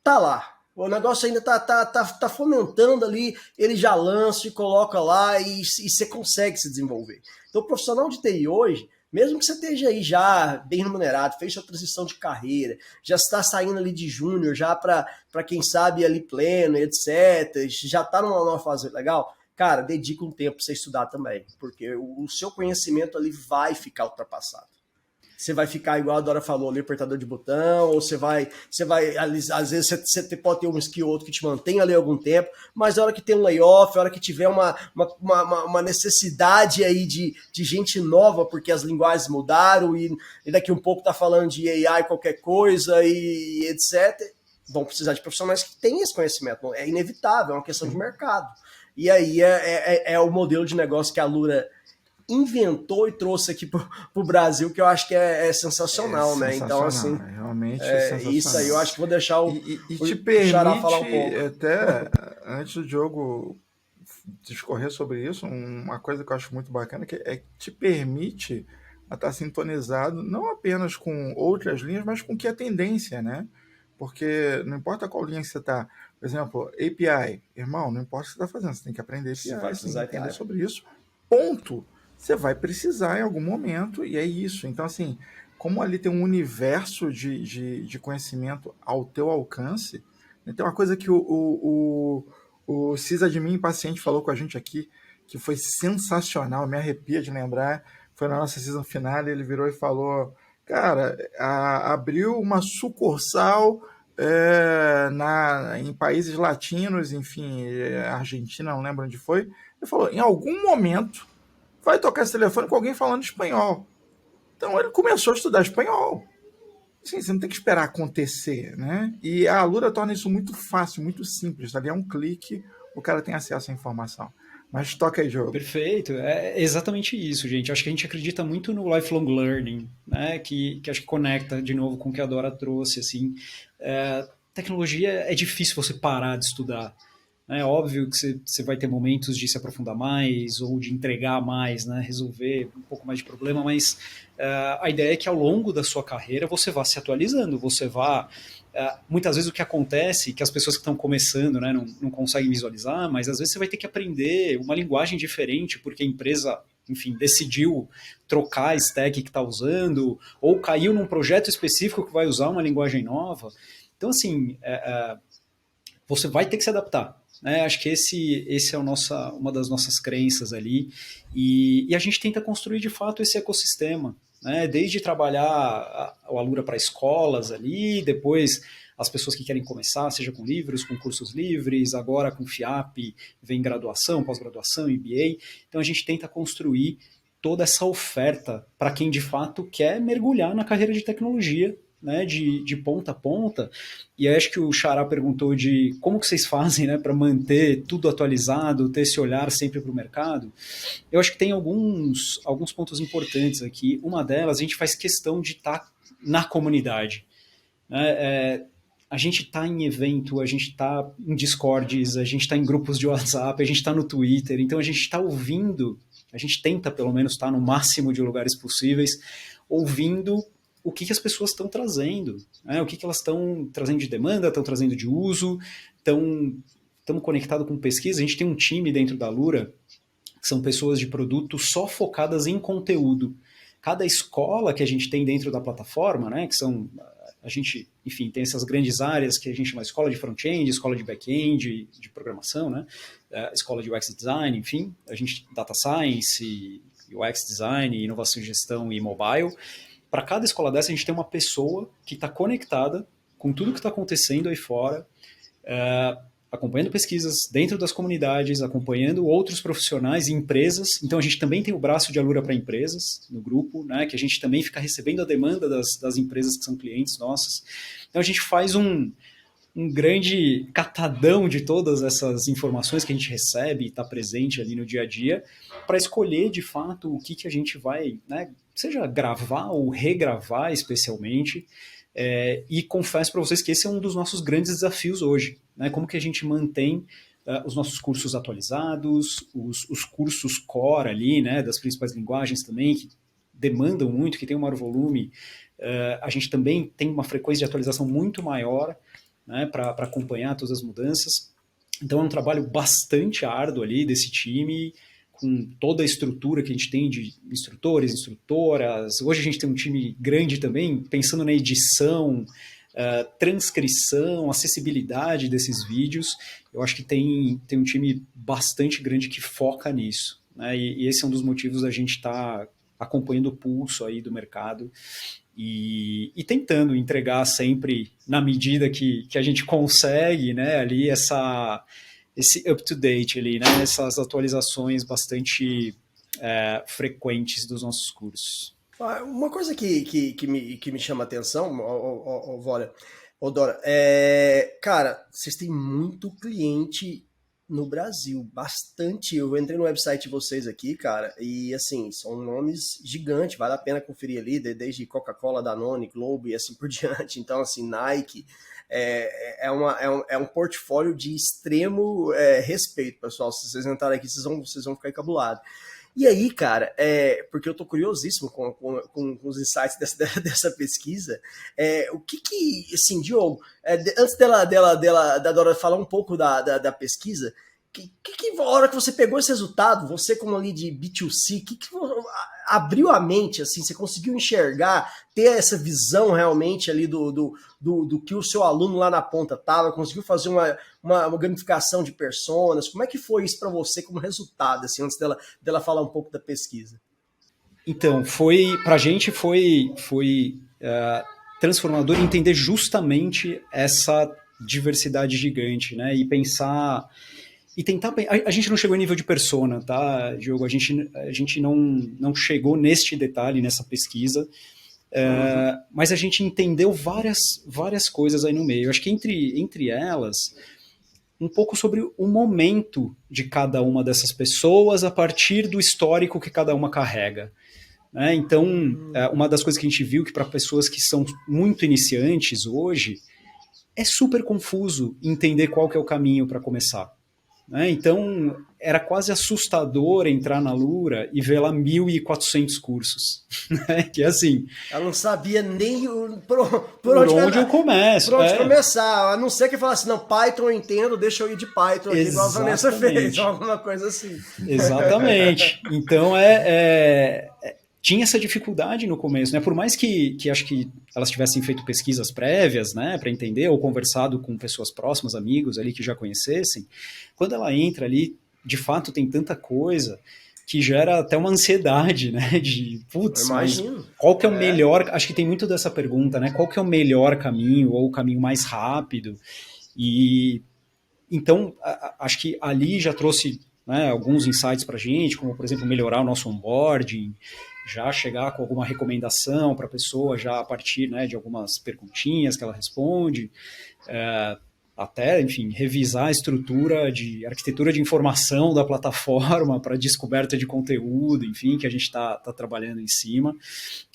tá lá. O negócio ainda tá fomentando ali, ele já lança e coloca lá e você consegue se desenvolver. Então, o profissional de TI hoje, mesmo que você esteja aí já bem remunerado, fez sua transição de carreira, já está saindo ali de júnior, já para quem sabe ali pleno, etc., já está numa fase legal, cara, dedica um tempo para você estudar também, porque o seu conhecimento ali vai ficar ultrapassado. Você vai ficar igual a Dora falou ali, apertador de botão, ou você vai às vezes você pode ter um skill ou outro que te mantém ali algum tempo, mas a hora que tem um layoff, a hora que tiver uma necessidade aí de gente nova, porque as linguagens mudaram e daqui um pouco tá falando de AI qualquer coisa e etc., vão precisar de profissionais que têm esse conhecimento. É inevitável, é uma questão de mercado. E aí é o modelo de negócio que a Alura inventou e trouxe aqui pro Brasil, que eu acho que é sensacional, né? Então, assim,
realmente sensacional.
Isso aí, eu acho que vou deixar o
te permite,
Xará falar um pouco.
até antes do Diogo discorrer sobre isso, uma coisa que eu acho muito bacana é que te permite a estar sintonizado não apenas com outras linhas, mas com que é tendência, né? Porque não importa qual linha que você está, por exemplo, API, irmão, não importa o que você está fazendo, você tem que aprender API, você tem que entender sobre isso, ponto. Você vai precisar em algum momento, e é isso. Então, assim, como ali tem um universo de conhecimento ao teu alcance, tem uma coisa que o sysadmin paciente falou com a gente aqui, que foi sensacional, me arrepia de lembrar, foi na nossa season final, ele virou e falou, cara, abriu uma sucursal em países latinos, enfim, Argentina, não lembro onde foi, ele falou, em algum momento, vai tocar esse telefone com alguém falando espanhol. Então ele começou a estudar espanhol. Assim, você não tem que esperar acontecer, né? E a Alura torna isso muito fácil, muito simples. Ali é um clique, o cara tem acesso à informação. Mas toca aí, Diogo.
Perfeito, é exatamente isso, gente. Acho que a gente acredita muito no lifelong learning, né? Que acho que conecta de novo com o que a Dora trouxe. Assim, tecnologia é difícil você parar de estudar. É óbvio que você vai ter momentos de se aprofundar mais ou de entregar mais, né? Resolver um pouco mais de problema, mas a ideia é que ao longo da sua carreira você vá se atualizando, você vá... muitas vezes o que acontece, que as pessoas que estão começando, né, não conseguem visualizar, mas às vezes você vai ter que aprender uma linguagem diferente porque a empresa, enfim, decidiu trocar a stack que está usando ou caiu num projeto específico que vai usar uma linguagem nova. Então, assim, você vai ter que se adaptar. Acho que esse é uma das nossas crenças ali, e a gente tenta construir de fato esse ecossistema, né? Desde trabalhar o Alura para escolas ali, depois as pessoas que querem começar, seja com livros, com cursos livres, agora com FIAP, vem graduação, pós-graduação, MBA, então a gente tenta construir toda essa oferta para quem de fato quer mergulhar na carreira de tecnologia, né, de ponta a ponta. E aí acho que o Xará perguntou de como que vocês fazem, né, para manter tudo atualizado, ter esse olhar sempre para o mercado. Eu acho que tem alguns pontos importantes aqui. Uma delas, a gente faz questão de estar na comunidade, né? a gente está em evento, a gente está em Discords, a gente está em grupos de WhatsApp, a gente está no Twitter, então a gente está ouvindo, a gente tenta pelo menos estar no máximo de lugares possíveis, ouvindo o que as pessoas estão trazendo, né? O que elas estão trazendo de demanda, estão trazendo de uso, estamos conectados com pesquisa. A gente tem um time dentro da Alura, que são pessoas de produto só focadas em conteúdo. Cada escola que a gente tem dentro da plataforma, né, que são, a gente, enfim, tem essas grandes áreas que a gente chama escola de front-end, escola de back-end, de programação, né, escola de UX design, enfim, a gente data science, UX design, inovação e gestão e mobile. Para cada escola dessa, a gente tem uma pessoa que está conectada com tudo que está acontecendo aí fora, acompanhando pesquisas dentro das comunidades, acompanhando outros profissionais e empresas. Então, a gente também tem o braço de Alura para empresas no grupo, né, que a gente também fica recebendo a demanda das empresas que são clientes nossas. Então, a gente faz um grande catadão de todas essas informações que a gente recebe e está presente ali no dia a dia, para escolher, de fato, o que a gente vai, né, seja gravar ou regravar especialmente. E confesso para vocês que esse é um dos nossos grandes desafios hoje, né? Como que a gente mantém os nossos cursos atualizados, os cursos core ali, né, das principais linguagens também, que demandam muito, que tem um maior volume. A gente também tem uma frequência de atualização muito maior, né, para acompanhar todas as mudanças. Então é um trabalho bastante árduo ali desse time, com toda a estrutura que a gente tem de instrutores, instrutoras. Hoje a gente tem um time grande também, pensando na edição, transcrição, acessibilidade desses vídeos. Eu acho que tem um time bastante grande que foca nisso, né? E esse é um dos motivos da gente estar acompanhando o pulso aí do mercado e tentando entregar sempre na medida que a gente consegue, né, ali esse up-to-date ali, né? Essas atualizações bastante frequentes dos nossos cursos.
Uma coisa que me chama a atenção, Dora, cara, vocês têm muito cliente no Brasil, bastante. Eu entrei no website de vocês aqui, cara, e assim, são nomes gigantes, vale a pena conferir ali, desde Coca-Cola, Danone, Globo e assim por diante. Então, assim, Nike... É um portfólio de extremo respeito, pessoal. Se vocês entrarem aqui, vocês vão ficar encabulados. E aí, cara, porque eu tô curiosíssimo com os insights dessa pesquisa, o que, assim, Diogo, antes da Dora falar um pouco da pesquisa, a hora que você pegou esse resultado, você como ali de B2C, que abriu a mente, assim, você conseguiu enxergar, ter essa visão realmente ali do que o seu aluno lá na ponta estava, conseguiu fazer uma gamificação de personas, como é que foi isso para você como resultado, assim, antes dela falar um pouco da pesquisa?
Então, pra gente foi transformador entender justamente essa diversidade gigante, né, e pensar... E tentar... A gente não chegou em nível de persona, tá, Diogo? A gente não chegou neste detalhe, nessa pesquisa, mas a gente entendeu várias coisas aí no meio. Eu acho que entre elas, um pouco sobre o momento de cada uma dessas pessoas a partir do histórico que cada uma carrega, né? Então, uma das coisas que a gente viu que para pessoas que são muito iniciantes hoje, é super confuso entender qual que é o caminho para começar. Então, era quase assustador entrar na Alura e ver lá 1.400 cursos. Que assim...
Ela não sabia nem por
onde eu começo.
Por onde começar. A não ser que falasse, não, Python eu entendo, deixa eu ir de Python, aqui, igual a Vanessa fez, alguma coisa assim.
Exatamente. Então, tinha essa dificuldade no começo, né? Por mais que acho que elas tivessem feito pesquisas prévias, né, para entender, ou conversado com pessoas próximas, amigos ali que já conhecessem, quando ela entra ali, de fato tem tanta coisa que gera até uma ansiedade, né, de, putz, mas qual que é o melhor, acho que tem muito dessa pergunta, né, qual que é o melhor caminho, ou o caminho mais rápido, e então, acho que ali já trouxe, né, alguns insights para a gente, como, por exemplo, melhorar o nosso onboarding, já chegar com alguma recomendação para a pessoa, já a partir, né, de algumas perguntinhas que ela responde, até, enfim, revisar a estrutura de arquitetura de informação da plataforma para descoberta de conteúdo, enfim, que a gente está trabalhando em cima.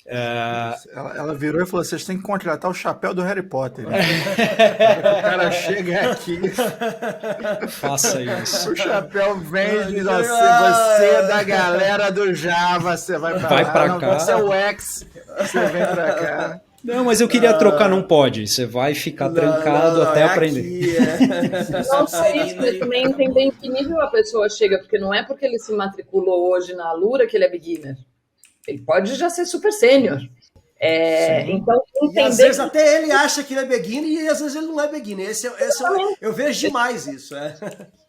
Ela virou e falou: vocês têm que contratar o chapéu do Harry Potter. O cara chega aqui.
Faça isso.
O chapéu vem e diz: você é da galera do Java, você vai pra lá.
Pra cá.
Você é o X, você vem pra cá.
Não, mas eu queria trocar, não pode. Você vai ficar trancado até aprender.
Não só isso, mas também entender em que nível a pessoa chega, porque não é porque ele se matriculou hoje na Alura que ele é beginner. Ele pode já ser super sênior. Então, entender.
E às vezes até ele acha que ele é beginner e às vezes ele não é beginner. Eu vejo demais isso.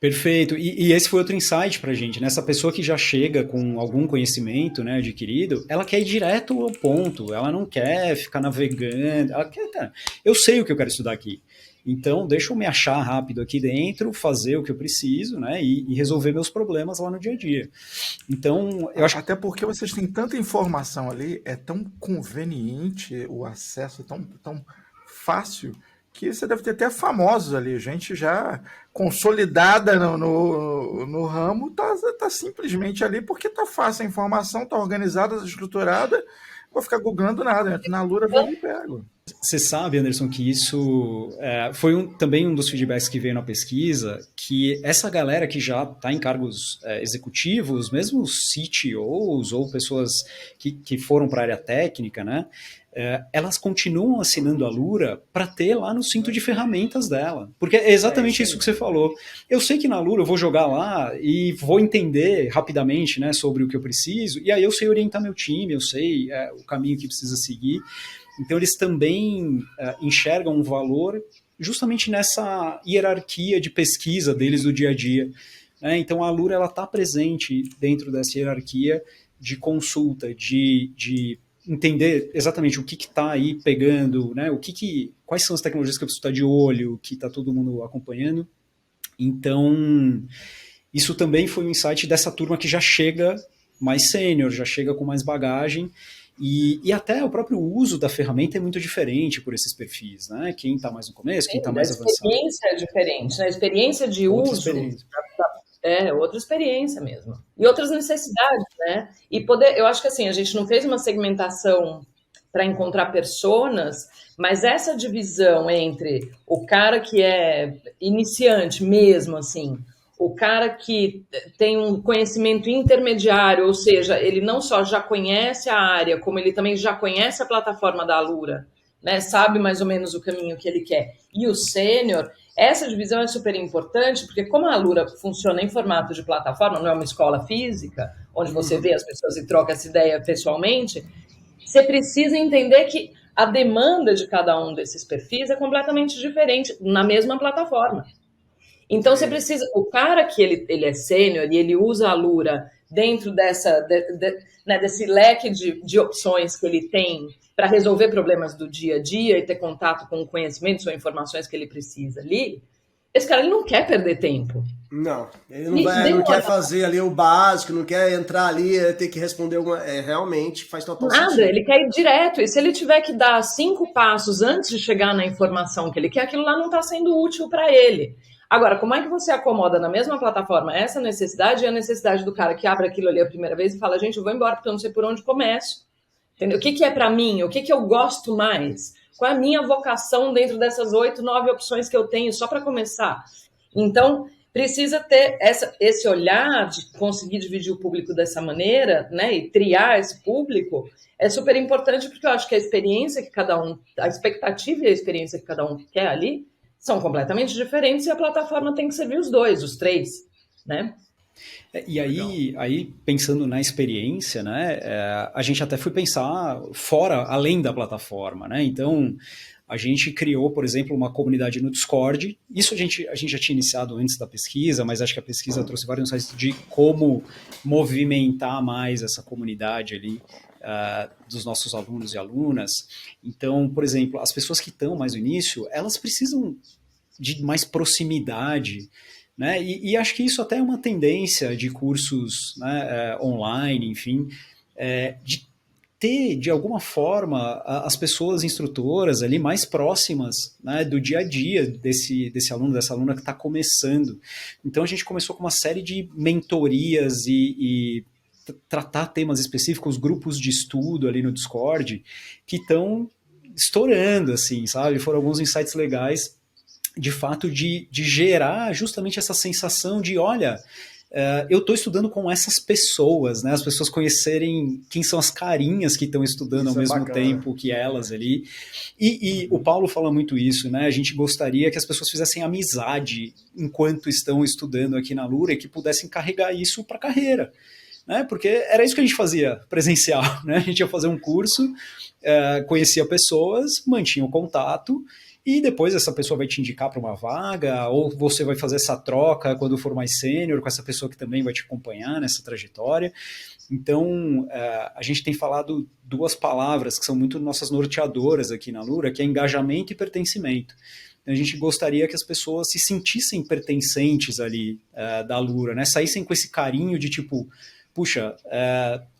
Perfeito. E esse foi outro insight pra gente, né? Essa pessoa que já chega com algum conhecimento, né, adquirido, ela quer ir direto ao ponto. Ela não quer ficar navegando. Ela quer, cara, eu sei o que eu quero estudar aqui. Então, deixa eu me achar rápido aqui dentro, fazer o que eu preciso, né, e resolver meus problemas lá no dia a dia. Então, eu acho...
Até porque vocês têm tanta informação ali, é tão conveniente o acesso, tão fácil, que você deve ter até famosos ali, gente já consolidada no ramo, tá simplesmente ali porque tá fácil a informação, tá organizada, estruturada, vou ficar googlando nada, entro na Alura, vou e pego.
Você sabe, Anderson, que isso foi também um dos feedbacks que veio na pesquisa, que essa galera que já está em cargos executivos, mesmo CTOs ou pessoas que foram para a área técnica, né, elas continuam assinando a Alura para ter lá no cinto de ferramentas dela. Porque é exatamente isso que você falou. Eu sei que na Alura eu vou jogar lá e vou entender rapidamente, né, sobre o que eu preciso, e aí eu sei orientar meu time, eu sei o caminho que precisa seguir. Então, eles também enxergam um valor justamente nessa hierarquia de pesquisa deles do dia a dia. Né? Então, a Alura está presente dentro dessa hierarquia de consulta, de entender exatamente o que está aí pegando, né? Quais são as tecnologias que eu preciso estar de olho, que está todo mundo acompanhando. Então, isso também foi um insight dessa turma que já chega mais sênior, já chega com mais bagagem. E até o próprio uso da ferramenta é muito diferente por esses perfis, né? Quem está mais no começo, quem está mais avançado.
A experiência é diferente, né? A experiência de outra uso experiência. Outra experiência mesmo. E outras necessidades, né? E eu acho que assim, a gente não fez uma segmentação para encontrar personas, mas essa divisão entre o cara que é iniciante mesmo, assim, o cara que tem um conhecimento intermediário, ou seja, ele não só já conhece a área, como ele também já conhece a plataforma da Alura, né? Sabe mais ou menos o caminho que ele quer. E o sênior, essa divisão é super importante, porque como a Alura funciona em formato de plataforma, não é uma escola física, onde você vê as pessoas e troca essa ideia pessoalmente, você precisa entender que a demanda de cada um desses perfis é completamente diferente na mesma plataforma. Então, você precisa... O cara que ele é sênior e ele usa a Alura dentro desse leque de opções que ele tem para resolver problemas do dia a dia e ter contato com conhecimentos ou informações que ele precisa ali, esse cara ele não quer perder tempo.
Não, ele não quer fazer ali o básico, não quer entrar ali, ter que responder realmente faz total sentido.
Nada, ele quer ir direto. E se ele tiver que dar 5 passos antes de chegar na informação que ele quer, aquilo lá não está sendo útil para ele. Agora, como é que você acomoda na mesma plataforma essa necessidade e a necessidade do cara que abre aquilo ali a primeira vez e fala, gente, eu vou embora porque eu não sei por onde começo. Entendeu? O que é para mim? O que eu gosto mais? Qual é a minha vocação dentro dessas 8, 9 opções que eu tenho só para começar? Então, precisa ter esse olhar de conseguir dividir o público dessa maneira, né? E triar esse público é super importante porque eu acho que a experiência que cada um, a expectativa e a experiência que cada um quer ali são completamente diferentes e a plataforma tem que servir os dois, os três, né?
E aí, pensando na experiência, né, a gente até foi pensar fora, além da plataforma, né? Então, a gente criou, por exemplo, uma comunidade no Discord. Isso a gente já tinha iniciado antes da pesquisa, mas acho que a pesquisa trouxe vários insights de como movimentar mais essa comunidade ali dos nossos alunos e alunas. Então, por exemplo, as pessoas que estão mais no início, elas precisam de mais proximidade, né? E acho que isso até é uma tendência de cursos, né, online, enfim, de ter, de alguma forma, as pessoas instrutoras ali mais próximas, né, do dia a dia desse aluno, dessa aluna que está começando. Então a gente começou com uma série de mentorias e tratar temas específicos, grupos de estudo ali no Discord, que estão estourando, assim, sabe? Foram alguns insights legais, de fato, de gerar justamente essa sensação de, olha, eu estou estudando com essas pessoas, né? As pessoas conhecerem quem são as carinhas que estão estudando ao mesmo tempo que elas ali. E o Paulo fala muito isso, né? A gente gostaria que as pessoas fizessem amizade enquanto estão estudando aqui na Alura e que pudessem carregar isso para a carreira, né? Porque era isso que a gente fazia presencial, né? A gente ia fazer um curso, conhecia pessoas, mantinha o contato, e depois essa pessoa vai te indicar para uma vaga, ou você vai fazer essa troca quando for mais sênior com essa pessoa que também vai te acompanhar nessa trajetória. Então, a gente tem falado duas palavras que são muito nossas norteadoras aqui na Alura, que é engajamento e pertencimento. Então, a gente gostaria que as pessoas se sentissem pertencentes ali da Alura, né? Saíssem com esse carinho de tipo, puxa,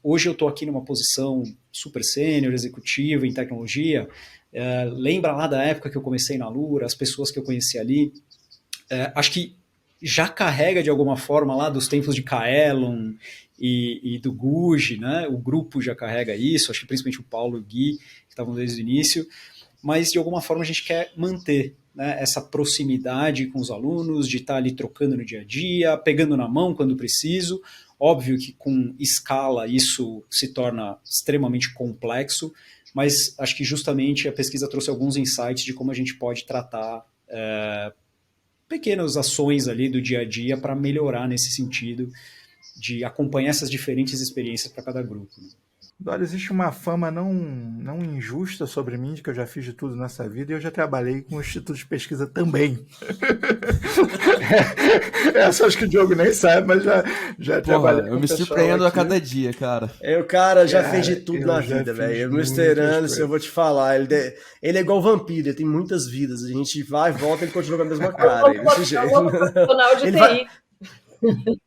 hoje eu estou aqui numa posição super sênior, executiva em tecnologia, lembra lá da época que eu comecei na Alura, as pessoas que eu conheci ali, acho que já carrega de alguma forma lá dos tempos de Kaelon e do Guji, né? O grupo já carrega isso, acho que principalmente o Paulo e o Gui, que estavam desde o início, mas de alguma forma a gente quer manter, né, essa proximidade com os alunos, de estar ali trocando no dia a dia, pegando na mão quando preciso. Óbvio que com escala isso se torna extremamente complexo, mas acho que justamente a pesquisa trouxe alguns insights de como a gente pode tratar pequenas ações ali do dia a dia para melhorar nesse sentido, de acompanhar essas diferentes experiências para cada grupo, né?
Dória, existe uma fama não injusta sobre mim, de que eu já fiz de tudo nessa vida, e eu já trabalhei com o Instituto de Pesquisa também. Essa acho que o Diogo nem sabe, mas já trabalhei.
Eu me surpreendo a cada dia, cara.
O cara já fez de tudo na vida, velho. O Mr. Anderson, eu vou te falar, ele é igual vampiro, ele tem muitas vidas. A gente vai e volta, ele continua com a mesma cara. Desse jeito.
Profissional de TI.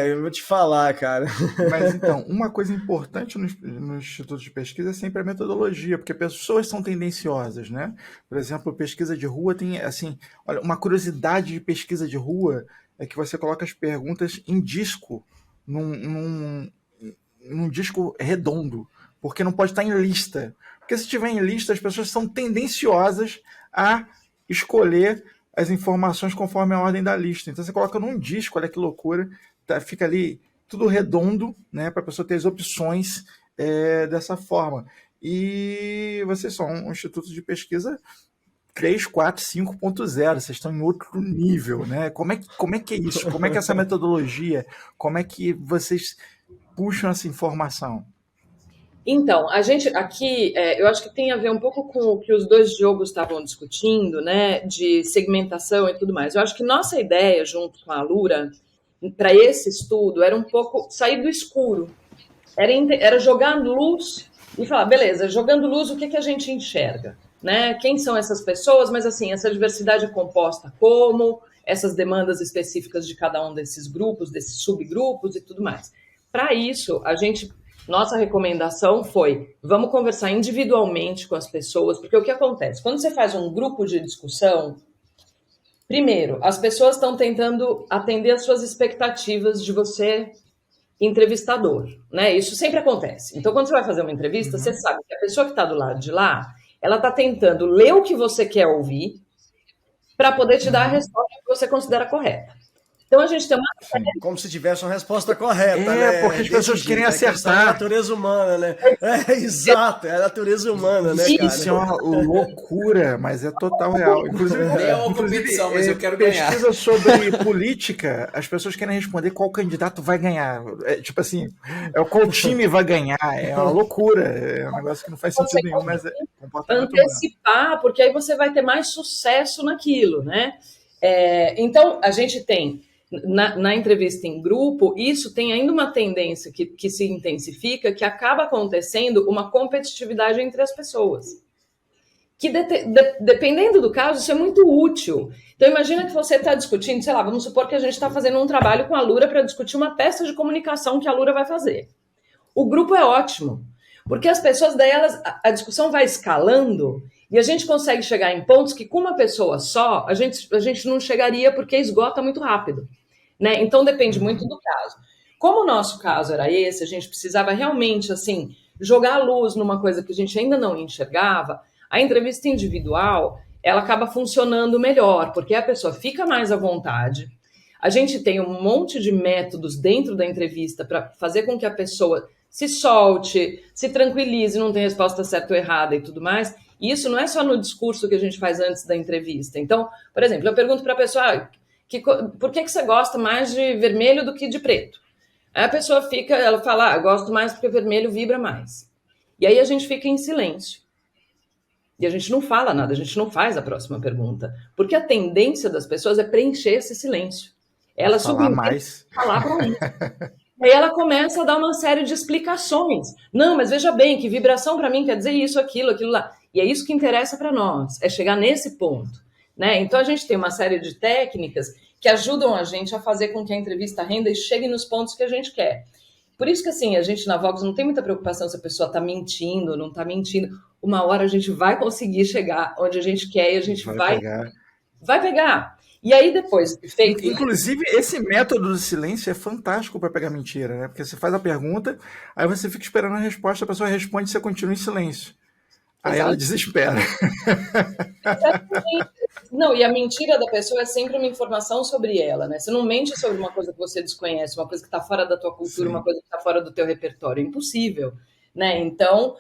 Eu vou te falar, cara.
Mas então, uma coisa importante no Instituto de Pesquisa é sempre a metodologia, porque pessoas são tendenciosas, né? Por exemplo, pesquisa de rua tem, assim, olha, uma curiosidade de pesquisa de rua é que você coloca as perguntas em disco, num disco redondo, porque não pode estar em lista. Porque se estiver em lista, as pessoas são tendenciosas a escolher as informações conforme a ordem da lista. Então você coloca num disco, olha que loucura, fica ali tudo redondo, né, para a pessoa ter as opções dessa forma. E vocês são um instituto de pesquisa 3, 4, 5.0, vocês estão em outro nível, né? Como é que é isso? Como é que é essa metodologia? Como é que vocês puxam essa informação?
Então, a gente aqui, eu acho que tem a ver um pouco com o que os dois jogos estavam discutindo, né, de segmentação e tudo mais. Eu acho que nossa ideia, junto com a Alura, para esse estudo, era um pouco sair do escuro. Era jogar luz e falar, beleza, jogando luz, o que a gente enxerga? Né? Quem são essas pessoas? Mas, assim, essa diversidade é composta como? Essas demandas específicas de cada um desses grupos, desses subgrupos e tudo mais. Para isso, nossa recomendação foi, vamos conversar individualmente com as pessoas, porque o que acontece? Quando você faz um grupo de discussão, primeiro, as pessoas estão tentando atender às suas expectativas de você, entrevistador, né? Isso sempre acontece. Então, quando você vai fazer uma entrevista, você sabe que a pessoa que está do lado de lá, ela está tentando ler o que você quer ouvir para poder te dar a resposta que você considera correta. Então a gente tem uma...
Como se tivesse uma resposta correta, né?
Porque as pessoas querem acertar.
É a natureza humana, né? Exato, é a natureza humana, né, cara?
Isso é uma loucura, mas é total real. Inclusive,
é uma competição, mas eu quero ganhar.
Pesquisa sobre política, as pessoas querem responder qual candidato vai ganhar. Tipo assim, qual time vai ganhar. É uma loucura. É um negócio que não faz sentido nenhum, mas é comportamento
antecipar, porque aí você vai ter mais sucesso naquilo, né? Então, a gente tem... Na entrevista em grupo, isso tem ainda uma tendência que se intensifica, que acaba acontecendo uma competitividade entre as pessoas. Que, dependendo do caso, isso é muito útil. Então, imagina que você está discutindo, sei lá, vamos supor que a gente está fazendo um trabalho com a Alura para discutir uma peça de comunicação que a Alura vai fazer. O grupo é ótimo, Porque as pessoas, daí a discussão vai escalando e a gente consegue chegar em pontos que com uma pessoa só, a gente não chegaria porque esgota muito rápido, né? Então depende muito do caso. Como o nosso caso era esse, a gente precisava realmente, assim, jogar a luz numa coisa que a gente ainda não enxergava, a entrevista individual, ela acaba funcionando melhor, porque a pessoa fica mais à vontade. A gente tem um monte de métodos dentro da entrevista para fazer com que a pessoa se solte, se tranquilize, não tem resposta certa ou errada e tudo mais. E isso não é só no discurso que a gente faz antes da entrevista. Então, por exemplo, eu pergunto para a pessoa, por que você gosta mais de vermelho do que de preto? Aí a pessoa ela fala, gosto mais porque o vermelho vibra mais. E aí a gente fica em silêncio. E a gente não fala nada, a gente não faz a próxima pergunta. Porque a tendência das pessoas é preencher esse silêncio. Ela
falar mais.
Falar para mim. Aí ela começa a dar uma série de explicações. Não, mas veja bem, que vibração para mim quer dizer isso, aquilo lá. E é isso que interessa para nós, é chegar nesse ponto, né? Então a gente tem uma série de técnicas que ajudam a gente a fazer com que a entrevista renda e chegue nos pontos que a gente quer. Por isso que, assim, a gente na Vox não tem muita preocupação se a pessoa está mentindo ou não está mentindo. Uma hora a gente vai conseguir chegar onde a gente quer e a gente vai pegar. E aí, depois de feito...
Inclusive, esse método do silêncio é fantástico para pegar mentira, né? Porque você faz a pergunta, aí você fica esperando a resposta, a pessoa responde e você continua em silêncio. Aí ela desespera.
Exatamente. Não, e a mentira da pessoa é sempre uma informação sobre ela, né? Você não mente sobre uma coisa que você desconhece, uma coisa que está fora da tua cultura, uma coisa que está fora do teu repertório. É impossível, né? Então,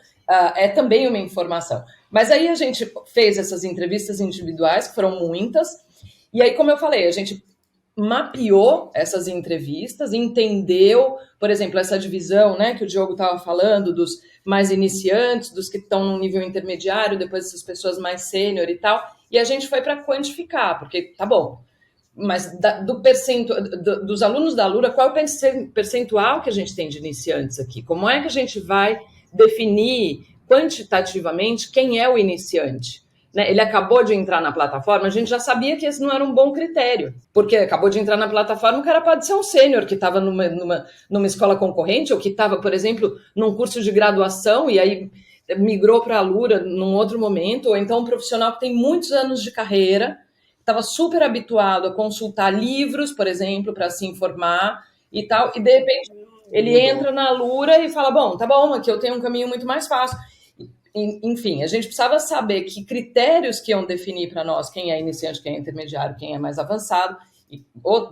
é também uma informação. Mas aí a gente fez essas entrevistas individuais, que foram muitas, e aí, como eu falei, a gente mapeou essas entrevistas, entendeu, por exemplo, essa divisão, né, que o Diogo estava falando, dos mais iniciantes, dos que estão no nível intermediário, depois essas pessoas mais sênior e tal, e a gente foi para quantificar, porque, tá bom, mas dos alunos da Alura, qual é o percentual que a gente tem de iniciantes aqui? Como é que a gente vai definir quantitativamente quem é o iniciante? Né? Ele acabou de entrar na plataforma, a gente já sabia que esse não era um bom critério, porque acabou de entrar na plataforma, o cara pode ser um sênior que estava numa escola concorrente, ou que estava, por exemplo, num curso de graduação e aí migrou para a Alura num outro momento, ou então um profissional que tem muitos anos de carreira, estava super habituado a consultar livros, por exemplo, para se informar e tal, e de repente ele entra na Alura e fala, bom, tá bom, aqui eu tenho um caminho muito mais fácil. Enfim, a gente precisava saber que critérios que iam definir para nós quem é iniciante, quem é intermediário, quem é mais avançado, e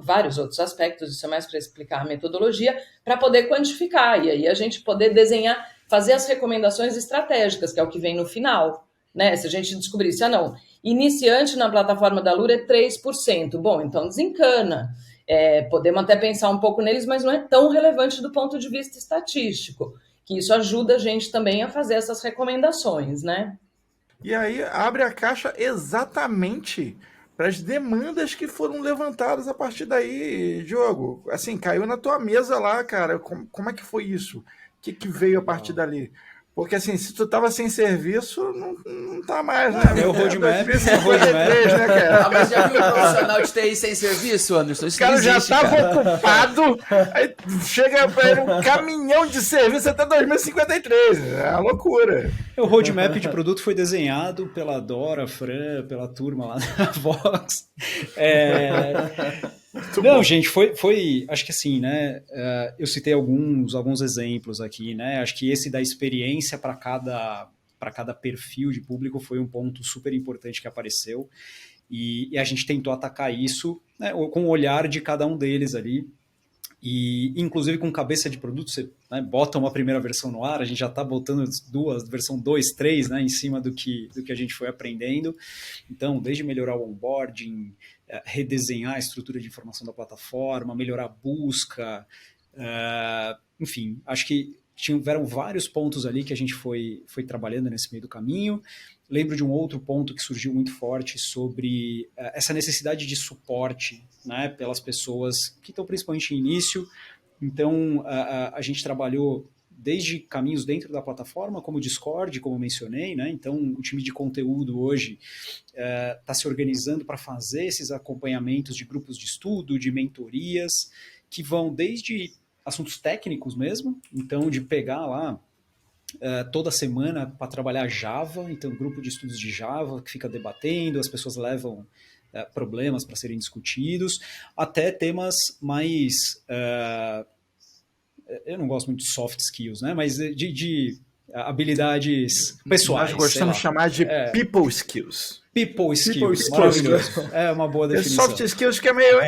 vários outros aspectos, isso é mais para explicar a metodologia, para poder quantificar, e aí a gente poder desenhar, fazer as recomendações estratégicas, que é o que vem no final, né? Se a gente descobrisse, iniciante na plataforma da Alura é 3%, bom, então desencana. Podemos até pensar um pouco neles, mas não é tão relevante do ponto de vista estatístico, que isso ajuda a gente também a fazer essas recomendações, né?
E aí abre a caixa exatamente para as demandas que foram levantadas a partir daí, Diogo. Assim, caiu na tua mesa lá, cara. Como é que foi isso? O que veio a partir dali? Porque assim, se tu tava sem serviço, não tá mais, né?
É o roadmap.
Né, cara?
Mas já viu um profissional de TI sem serviço, Anderson? Isso
O cara
não existe,
já tava
cara.
ocupado, aí chega pra ele um caminhão de serviço até 2053. É uma loucura.
O roadmap de produto foi desenhado pela Dora, Fran, pela turma lá da Vox. Não, gente, foi, acho que assim, né, eu citei alguns exemplos aqui, né, acho que esse da experiência para cada perfil de público foi um ponto super importante que apareceu, e a gente tentou atacar isso, né, com o olhar de cada um deles ali, e inclusive com cabeça de produto, você, né, bota uma primeira versão no ar, a gente já está botando versão 2, 3, né, em cima do que a gente foi aprendendo. Então, desde melhorar o onboarding, redesenhar a estrutura de informação da plataforma, melhorar a busca, enfim, acho que tiveram vários pontos ali que a gente foi trabalhando nesse meio do caminho. Lembro de um outro ponto que surgiu muito forte sobre essa necessidade de suporte, né, pelas pessoas que estão principalmente em início. Então, a gente trabalhou desde caminhos dentro da plataforma, como o Discord, como eu mencionei, né? Então, o time de conteúdo hoje está se organizando para fazer esses acompanhamentos de grupos de estudo, de mentorias, que vão desde assuntos técnicos mesmo, então de pegar lá toda semana para trabalhar Java, então um grupo de estudos de Java que fica debatendo, as pessoas levam problemas para serem discutidos, até temas mais... eu não gosto muito de soft skills, né? Mas de habilidades pessoais.
Nós gostamos de chamar de people skills.
People skills,
People skills.
maravilhoso. É uma boa definição.
Soft skills que é meio...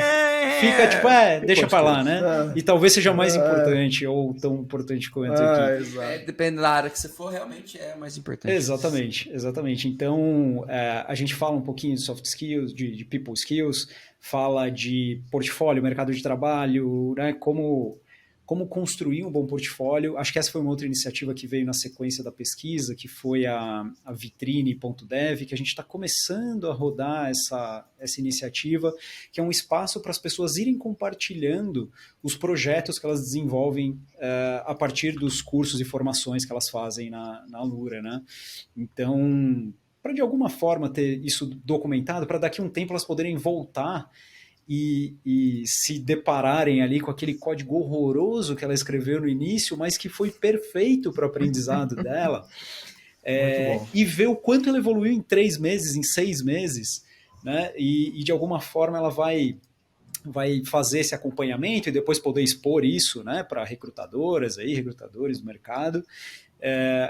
Fica tipo, deixa pra lá, né?
É.
E talvez seja mais importante, ou tão importante quanto aqui.
Exato.
Depende da área que você for, realmente é mais importante.
Exatamente. Então, a gente fala um pouquinho de soft skills, de people skills, fala de portfólio, mercado de trabalho, né? Como construir um bom portfólio. Acho que essa foi uma outra iniciativa que veio na sequência da pesquisa, que foi a Vitrine.dev, que a gente está começando a rodar essa iniciativa, que é um espaço para as pessoas irem compartilhando os projetos que elas desenvolvem a partir dos cursos e formações que elas fazem na Alura, né? Então, para de alguma forma ter isso documentado, para daqui a um tempo elas poderem voltar e se depararem ali com aquele código horroroso que ela escreveu no início, mas que foi perfeito para o aprendizado dela, e ver o quanto ela evoluiu em 3 meses, em 6 meses, né? E de alguma forma ela vai fazer esse acompanhamento e depois poder expor isso, né, para recrutadores do mercado.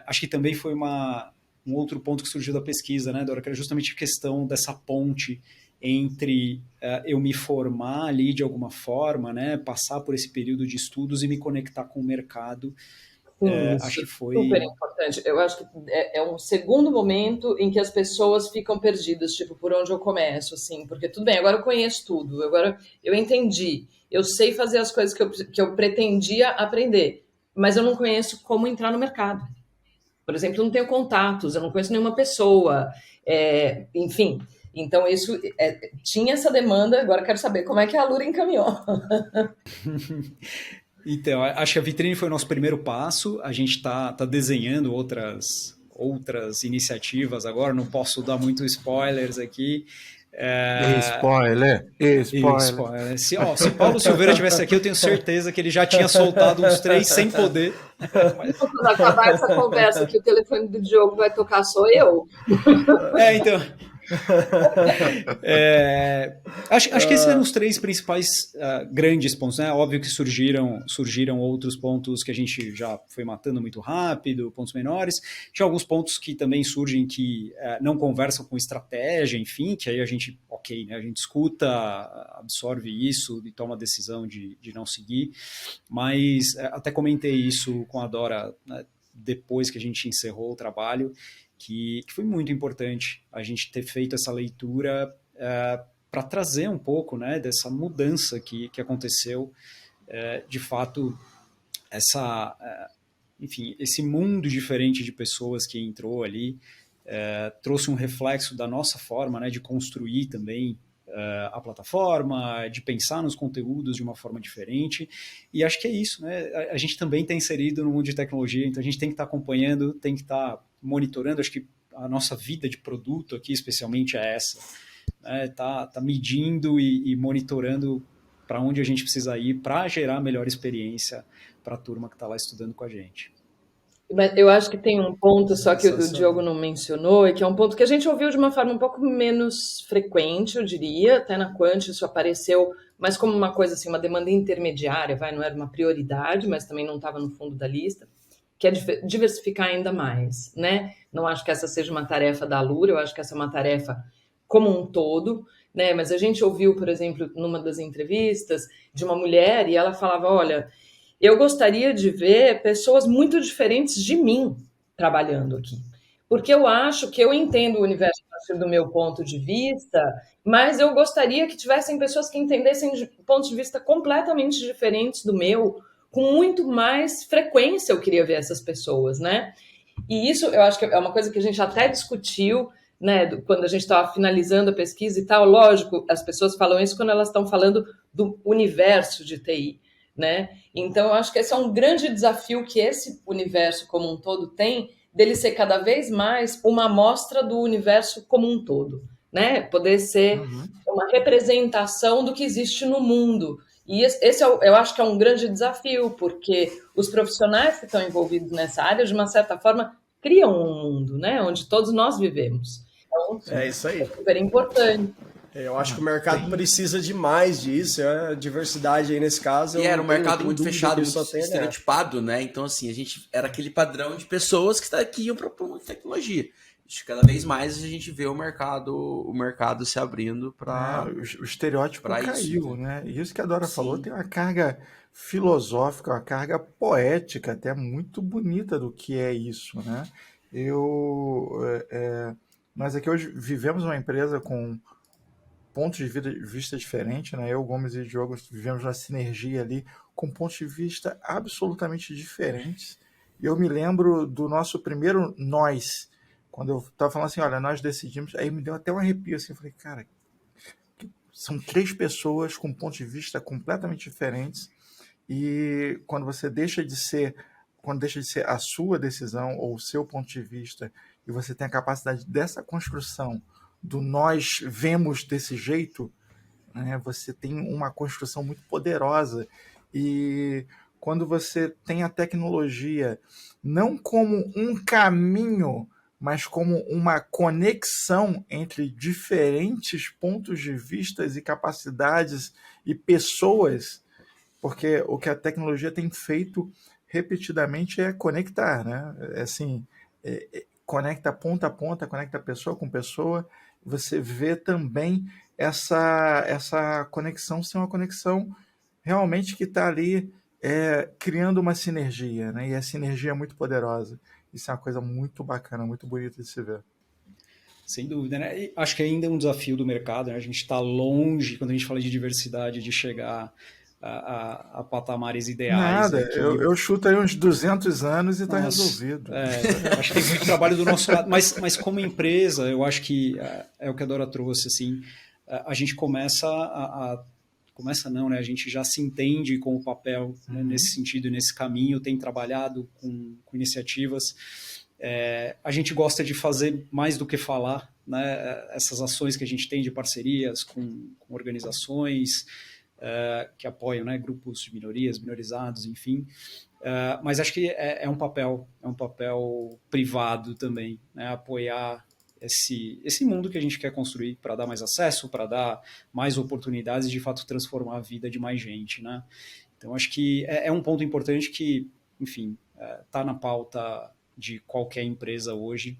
Acho que também foi um outro ponto que surgiu da pesquisa, né, Dora, que era justamente a questão dessa ponte entre eu me formar ali de alguma forma, né, passar por esse período de estudos e me conectar com o mercado. Acho que foi
super importante. Eu acho que é um segundo momento em que as pessoas ficam perdidas, tipo, por onde eu começo, assim, porque tudo bem, agora eu conheço tudo, agora eu entendi, eu sei fazer as coisas que eu pretendia aprender, mas eu não conheço como entrar no mercado. Por exemplo, eu não tenho contatos, eu não conheço nenhuma pessoa, enfim. Então, isso tinha essa demanda, agora quero saber como é que a Alura encaminhou.
Então, acho que a Vitrine foi o nosso primeiro passo, a gente está tá outras iniciativas agora, não posso dar muito spoilers aqui.
Spoiler.
Se Paulo Silveira tivesse aqui, eu tenho certeza que ele já tinha soltado uns 3 sem poder.
Quando acabar essa conversa que o telefone do Diogo vai tocar, sou eu.
Então... acho que esses eram os 3 principais grandes pontos, né? Óbvio que surgiram outros pontos que a gente já foi matando muito rápido, pontos menores. Tinha alguns pontos que também surgem que não conversam com estratégia, enfim, que aí a gente, né? A gente escuta, absorve isso e toma a decisão de não seguir. Mas até comentei isso com a Dora, né, depois que a gente encerrou o trabalho, que foi muito importante a gente ter feito essa leitura para trazer um pouco, né, dessa mudança que aconteceu, de fato, enfim, esse mundo diferente de pessoas que entrou ali, trouxe um reflexo da nossa forma, né, de construir também a plataforma, de pensar nos conteúdos de uma forma diferente, e acho que é isso, né? A gente também está inserido no mundo de tecnologia, então a gente tem que estar acompanhando, tem que estar monitorando. Acho que a nossa vida de produto aqui, especialmente, é essa, né? Tá medindo e monitorando para onde a gente precisa ir para gerar a melhor experiência para a turma que está lá estudando com a gente.
Mas eu acho que tem um ponto só que o Diogo não mencionou, e que é um ponto que a gente ouviu de uma forma um pouco menos frequente, eu diria, até na Quant isso apareceu, mas como uma coisa assim, uma demanda intermediária, não era uma prioridade, mas também não estava no fundo da lista, que é diversificar ainda mais, né? Não acho que essa seja uma tarefa da Alura, eu acho que essa é uma tarefa como um todo, né? Mas a gente ouviu, por exemplo, numa das entrevistas, de uma mulher, e ela falava, olha, eu gostaria de ver pessoas muito diferentes de mim trabalhando aqui. Porque eu acho que eu entendo o universo a partir do meu ponto de vista, mas eu gostaria que tivessem pessoas que entendessem de pontos de vista completamente diferentes do meu, com muito mais frequência eu queria ver essas pessoas, né? E isso eu acho que é uma coisa que a gente até discutiu, né, quando a gente estava finalizando a pesquisa e tal. Lógico, as pessoas falam isso quando elas estão falando do universo de TI, né? Então, eu acho que esse é um grande desafio que esse universo como um todo tem, dele ser cada vez mais uma amostra do universo como um todo, né? Poder ser uma representação do que existe no mundo. E esse eu acho que é um grande desafio, porque os profissionais que estão envolvidos nessa área, de uma certa forma, criam um mundo, né, onde todos nós vivemos. Então,
É isso aí.
é super importante.
Eu acho que o mercado precisa demais disso, a diversidade aí nesse caso.
E era um mercado muito fechado, muito
tem,
estereotipado, né? Então, assim, a gente era aquele padrão de pessoas que iam para a tecnologia. Cada vez mais a gente vê o mercado se abrindo para
o estereótipo
pra
caiu,
isso,
né? E isso que a Dora
Sim.
falou tem uma carga filosófica, uma carga poética, até muito bonita do que é isso, né? Nós aqui hoje vivemos uma empresa com pontos de vista diferentes, né? Eu, Gomes e Diogo vivemos uma sinergia ali com pontos de vista absolutamente diferentes. E eu me lembro do nosso primeiro nós, quando eu estava falando assim, olha, nós decidimos, aí me deu até um arrepio assim, eu falei, cara, são 3 pessoas com pontos de vista completamente diferentes, e quando deixa de ser a sua decisão ou o seu ponto de vista, e você tem a capacidade dessa construção do nós vemos desse jeito, né, você tem uma construção muito poderosa. E quando você tem a tecnologia não como um caminho, mas como uma conexão entre diferentes pontos de vista e capacidades e pessoas, porque o que a tecnologia tem feito repetidamente é conectar, né? Assim, conecta ponta a ponta, conecta pessoa com pessoa. Você vê também essa conexão ser uma conexão realmente que está ali criando uma sinergia, né? E a sinergia é muito poderosa. Isso é uma coisa muito bacana, muito bonita de se ver.
Sem dúvida, né? E acho que ainda é um desafio do mercado, né? A gente está longe, quando a gente fala de diversidade, de chegar a patamares ideais.
Nada, eu chuto aí uns 200 anos e está resolvido.
Acho que tem muito trabalho do nosso lado, mas como empresa, eu acho que é o que a Dora trouxe, assim, a gente começa começa não, né? A gente já se entende com o papel, né, nesse sentido, nesse caminho, tem trabalhado com iniciativas. A gente gosta de fazer mais do que falar, né? Essas ações que a gente tem de parcerias com organizações que apoiam, né, grupos de minorias, minorizados, enfim. Mas acho que é um papel privado também, né? Apoiar esse mundo que a gente quer construir para dar mais acesso, para dar mais oportunidades e, de fato, transformar a vida de mais gente, né? Então, acho que é um ponto importante que, enfim, está na pauta de qualquer empresa hoje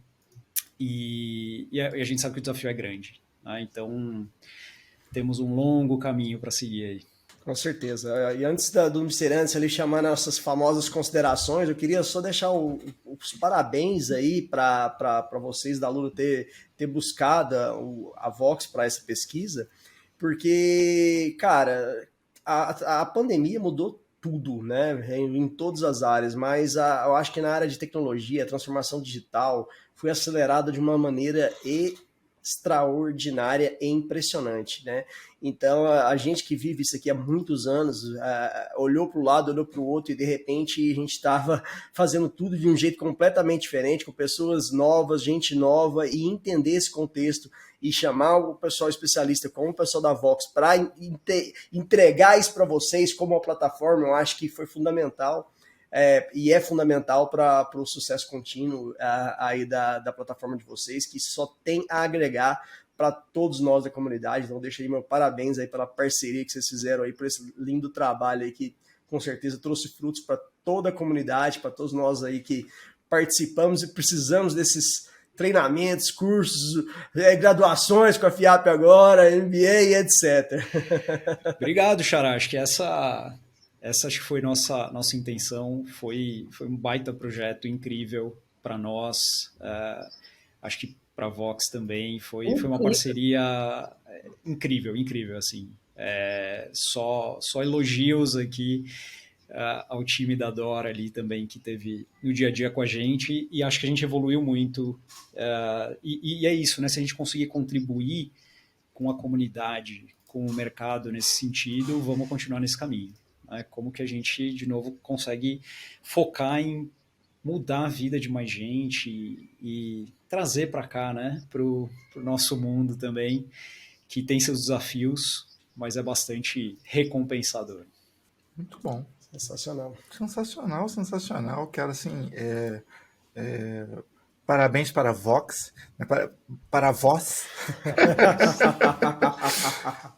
e a gente sabe que o desafio é grande, né? Então, temos um longo caminho para seguir aí.
Com certeza. E antes do Mr. Anderson ali chamar nossas famosas considerações, eu queria só deixar os parabéns aí para vocês da Lura ter buscado a Vox para essa pesquisa, porque, cara, a pandemia mudou tudo, né, em todas as áreas, mas eu acho que na área de tecnologia, a transformação digital foi acelerada de uma maneira extraordinária e impressionante, né? Então, a gente que vive isso aqui há muitos anos, olhou para o lado, olhou para o outro, e de repente a gente estava fazendo tudo de um jeito completamente diferente, com pessoas novas, gente nova, e entender esse contexto e chamar o pessoal especialista, como o pessoal da Vox, para entregar isso para vocês como uma plataforma, eu acho que foi fundamental. E é fundamental para o sucesso contínuo aí da plataforma de vocês, que só tem a agregar para todos nós da comunidade. Então deixa aí meu parabéns aí pela parceria que vocês fizeram aí, por esse lindo trabalho aí que com certeza trouxe frutos para toda a comunidade, para todos nós aí que participamos e precisamos desses treinamentos, cursos, graduações com a FIAP agora, MBA e etc.
Obrigado, Xará. Acho que essa acho que foi nossa intenção, foi um baita projeto incrível para nós, acho que para a Vox também, foi uma parceria incrível, assim, só elogios aqui ao time da Dora ali também, que teve no dia a dia com a gente, e acho que a gente evoluiu muito, e é isso, né? Se a gente conseguir contribuir com a comunidade, com o mercado nesse sentido, vamos continuar nesse caminho. Como que a gente, de novo, consegue focar em mudar a vida de mais gente e trazer para cá, né, para o nosso mundo também, que tem seus desafios, mas é bastante recompensador.
Muito bom.
Sensacional.
Sensacional, sensacional. Quero, assim, parabéns para a Vox, né, para a Voz.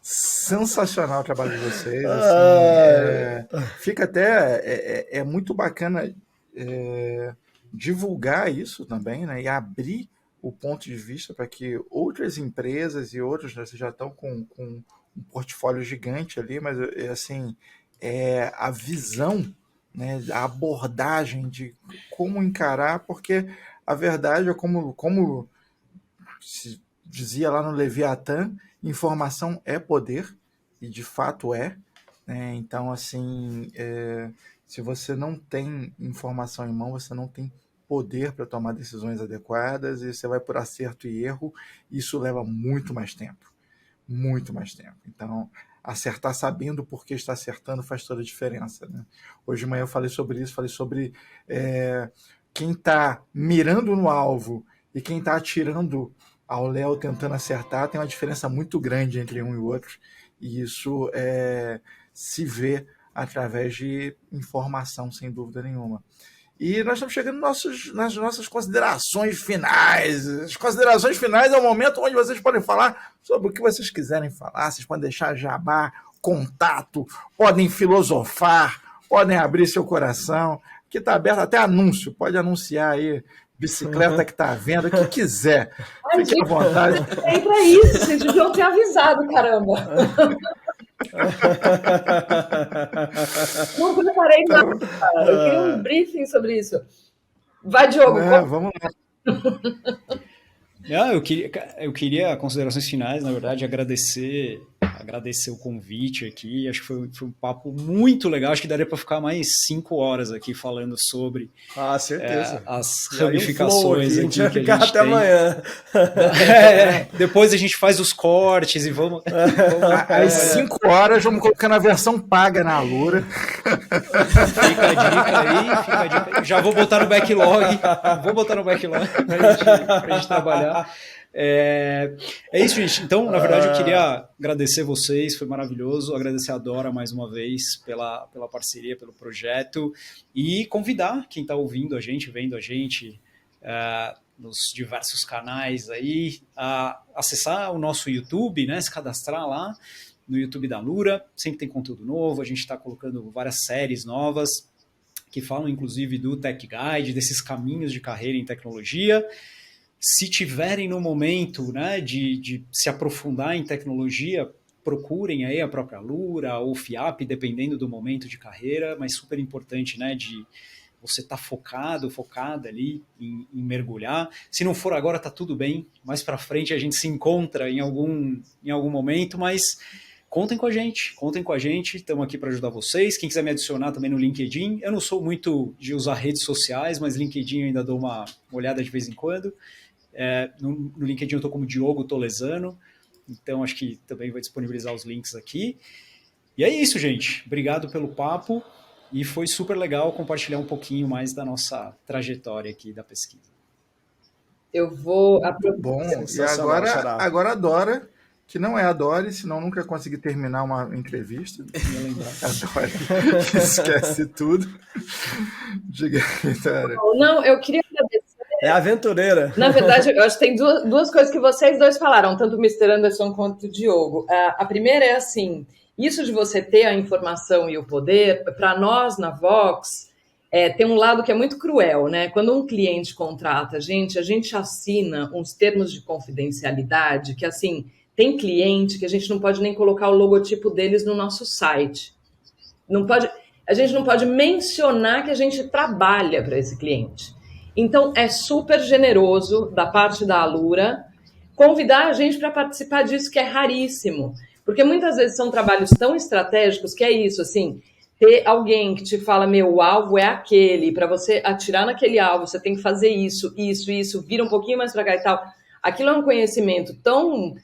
Sensacional o trabalho de vocês. Assim, fica até... É muito bacana divulgar isso também, né, e abrir o ponto de vista para que outras empresas e outros, né, vocês já estão com um portfólio gigante ali, mas assim, a visão, né, a abordagem de como encarar, porque a verdade é como se dizia lá no Leviatã, informação é poder, e de fato é, né? Então, assim, se você não tem informação em mão, você não tem poder para tomar decisões adequadas, e você vai por acerto e erro, e isso leva muito mais tempo. Muito mais tempo. Então, acertar sabendo por que está acertando faz toda a diferença, né? Hoje de manhã eu falei sobre isso, falei sobre quem está mirando no alvo e quem está atirando ao léu tentando acertar, tem uma diferença muito grande entre um e o outro, e isso se vê através de informação, sem dúvida nenhuma. E nós estamos chegando nas nossas considerações finais. As considerações finais é o momento onde vocês podem falar sobre o que vocês quiserem falar. Vocês podem deixar jabá, contato, podem filosofar, podem abrir seu coração. Aqui está aberto até anúncio. Pode anunciar aí bicicleta que está à venda, o que quiser. Fique à vontade.
É para isso, vocês deviam ter avisado, caramba. Não preparei nada, cara. Eu queria um briefing sobre isso. Vai, Diogo.
Vamos lá.
Eu queria considerações finais, na verdade, agradecer o convite aqui. Acho que foi um papo muito legal. Acho que daria para ficar mais 5 horas aqui falando sobre
certeza.
As ramificações aqui que a gente
até
tem.
Amanhã.
Depois a gente faz os cortes e vamos
às 5 horas vamos colocar na versão paga na Alura.
Fica a dica aí. Já vou botar no backlog. Pra gente trabalhar. É isso, gente. Então, na verdade, eu queria agradecer vocês, foi maravilhoso. Agradecer a Dora mais uma vez pela parceria, pelo projeto. E convidar quem está ouvindo a gente, vendo a gente nos diversos canais aí, a acessar o nosso YouTube, né? Se cadastrar lá no YouTube da Alura. Sempre tem conteúdo novo, a gente está colocando várias séries novas que falam, inclusive, do Tech Guide, desses caminhos de carreira em tecnologia. Se tiverem no momento, né, de se aprofundar em tecnologia, procurem aí a própria Alura ou FIAP, dependendo do momento de carreira, mas super importante, né, de você estar focada ali em mergulhar. Se não for agora, tá tudo bem, mais para frente a gente se encontra em algum momento, mas contem com a gente, estamos aqui para ajudar vocês. Quem quiser me adicionar também no LinkedIn, eu não sou muito de usar redes sociais, mas LinkedIn eu ainda dou uma olhada de vez em quando. No LinkedIn eu estou como Diogo Tolesano, então acho que também vai disponibilizar os links aqui. E é isso, gente. Obrigado pelo papo e foi super legal compartilhar um pouquinho mais da nossa trajetória aqui da pesquisa.
Eu vou...
Bom, e agora a Dora, que não é a Dori, senão nunca consegui terminar uma entrevista. A Dori esquece tudo. Diga aí, Dora.
Não, eu queria agradecer.
É aventureira.
Na verdade, eu acho que tem duas coisas que vocês dois falaram, tanto o Mr. Anderson quanto o Diogo. A primeira é assim, isso de você ter a informação e o poder, para nós na Vox, tem um lado que é muito cruel, né? Quando um cliente contrata a gente assina uns termos de confidencialidade que, assim, tem cliente que a gente não pode nem colocar o logotipo deles no nosso site. A gente não pode mencionar que a gente trabalha para esse cliente. Então, é super generoso da parte da Alura convidar a gente para participar disso, que é raríssimo. Porque muitas vezes são trabalhos tão estratégicos que é isso, assim, ter alguém que te fala, o alvo é aquele, para você atirar naquele alvo, você tem que fazer isso, vira um pouquinho mais para cá e tal. Aquilo é um conhecimento tão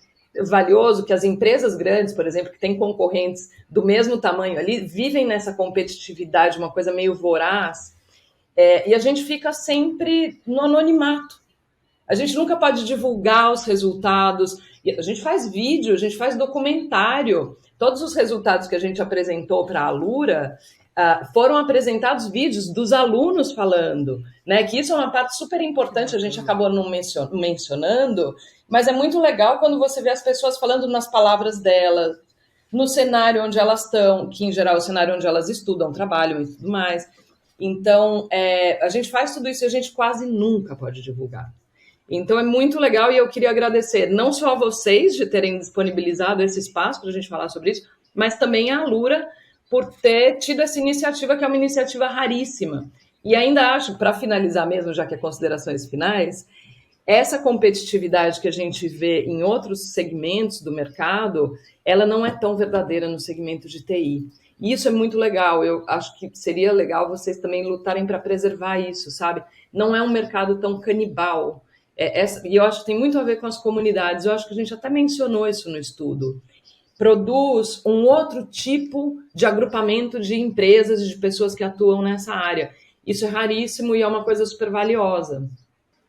valioso que as empresas grandes, por exemplo, que têm concorrentes do mesmo tamanho ali, vivem nessa competitividade, uma coisa meio voraz. E a gente fica sempre no anonimato. A gente nunca pode divulgar os resultados. E a gente faz vídeo, a gente faz documentário. Todos os resultados que a gente apresentou para a Alura foram apresentados vídeos dos alunos falando, né? Que isso é uma parte super importante, a gente acabou não mencionando, mas é muito legal quando você vê as pessoas falando nas palavras delas, no cenário onde elas estão, que em geral é o cenário onde elas estudam, trabalham e tudo mais. Então, a gente faz tudo isso e a gente quase nunca pode divulgar. Então, é muito legal e eu queria agradecer não só a vocês de terem disponibilizado esse espaço para a gente falar sobre isso, mas também a Alura por ter tido essa iniciativa, que é uma iniciativa raríssima. E ainda acho, para finalizar mesmo, já que é considerações finais, essa competitividade que a gente vê em outros segmentos do mercado, ela não é tão verdadeira no segmento de TI. E isso é muito legal, eu acho que seria legal vocês também lutarem para preservar isso, sabe? Não é um mercado tão canibal. E eu acho que tem muito a ver com as comunidades, eu acho que a gente até mencionou isso no estudo. Produz um outro tipo de agrupamento de empresas e de pessoas que atuam nessa área. Isso é raríssimo e é uma coisa super valiosa.
Com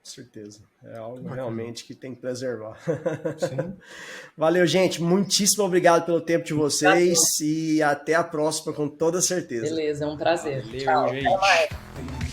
certeza. É algo realmente que tem que preservar.
Sim.
Valeu, gente. Muitíssimo obrigado pelo tempo de vocês e até a próxima, com toda certeza.
Beleza, é um prazer.
Valeu,
Tchau,
gente.
até mais.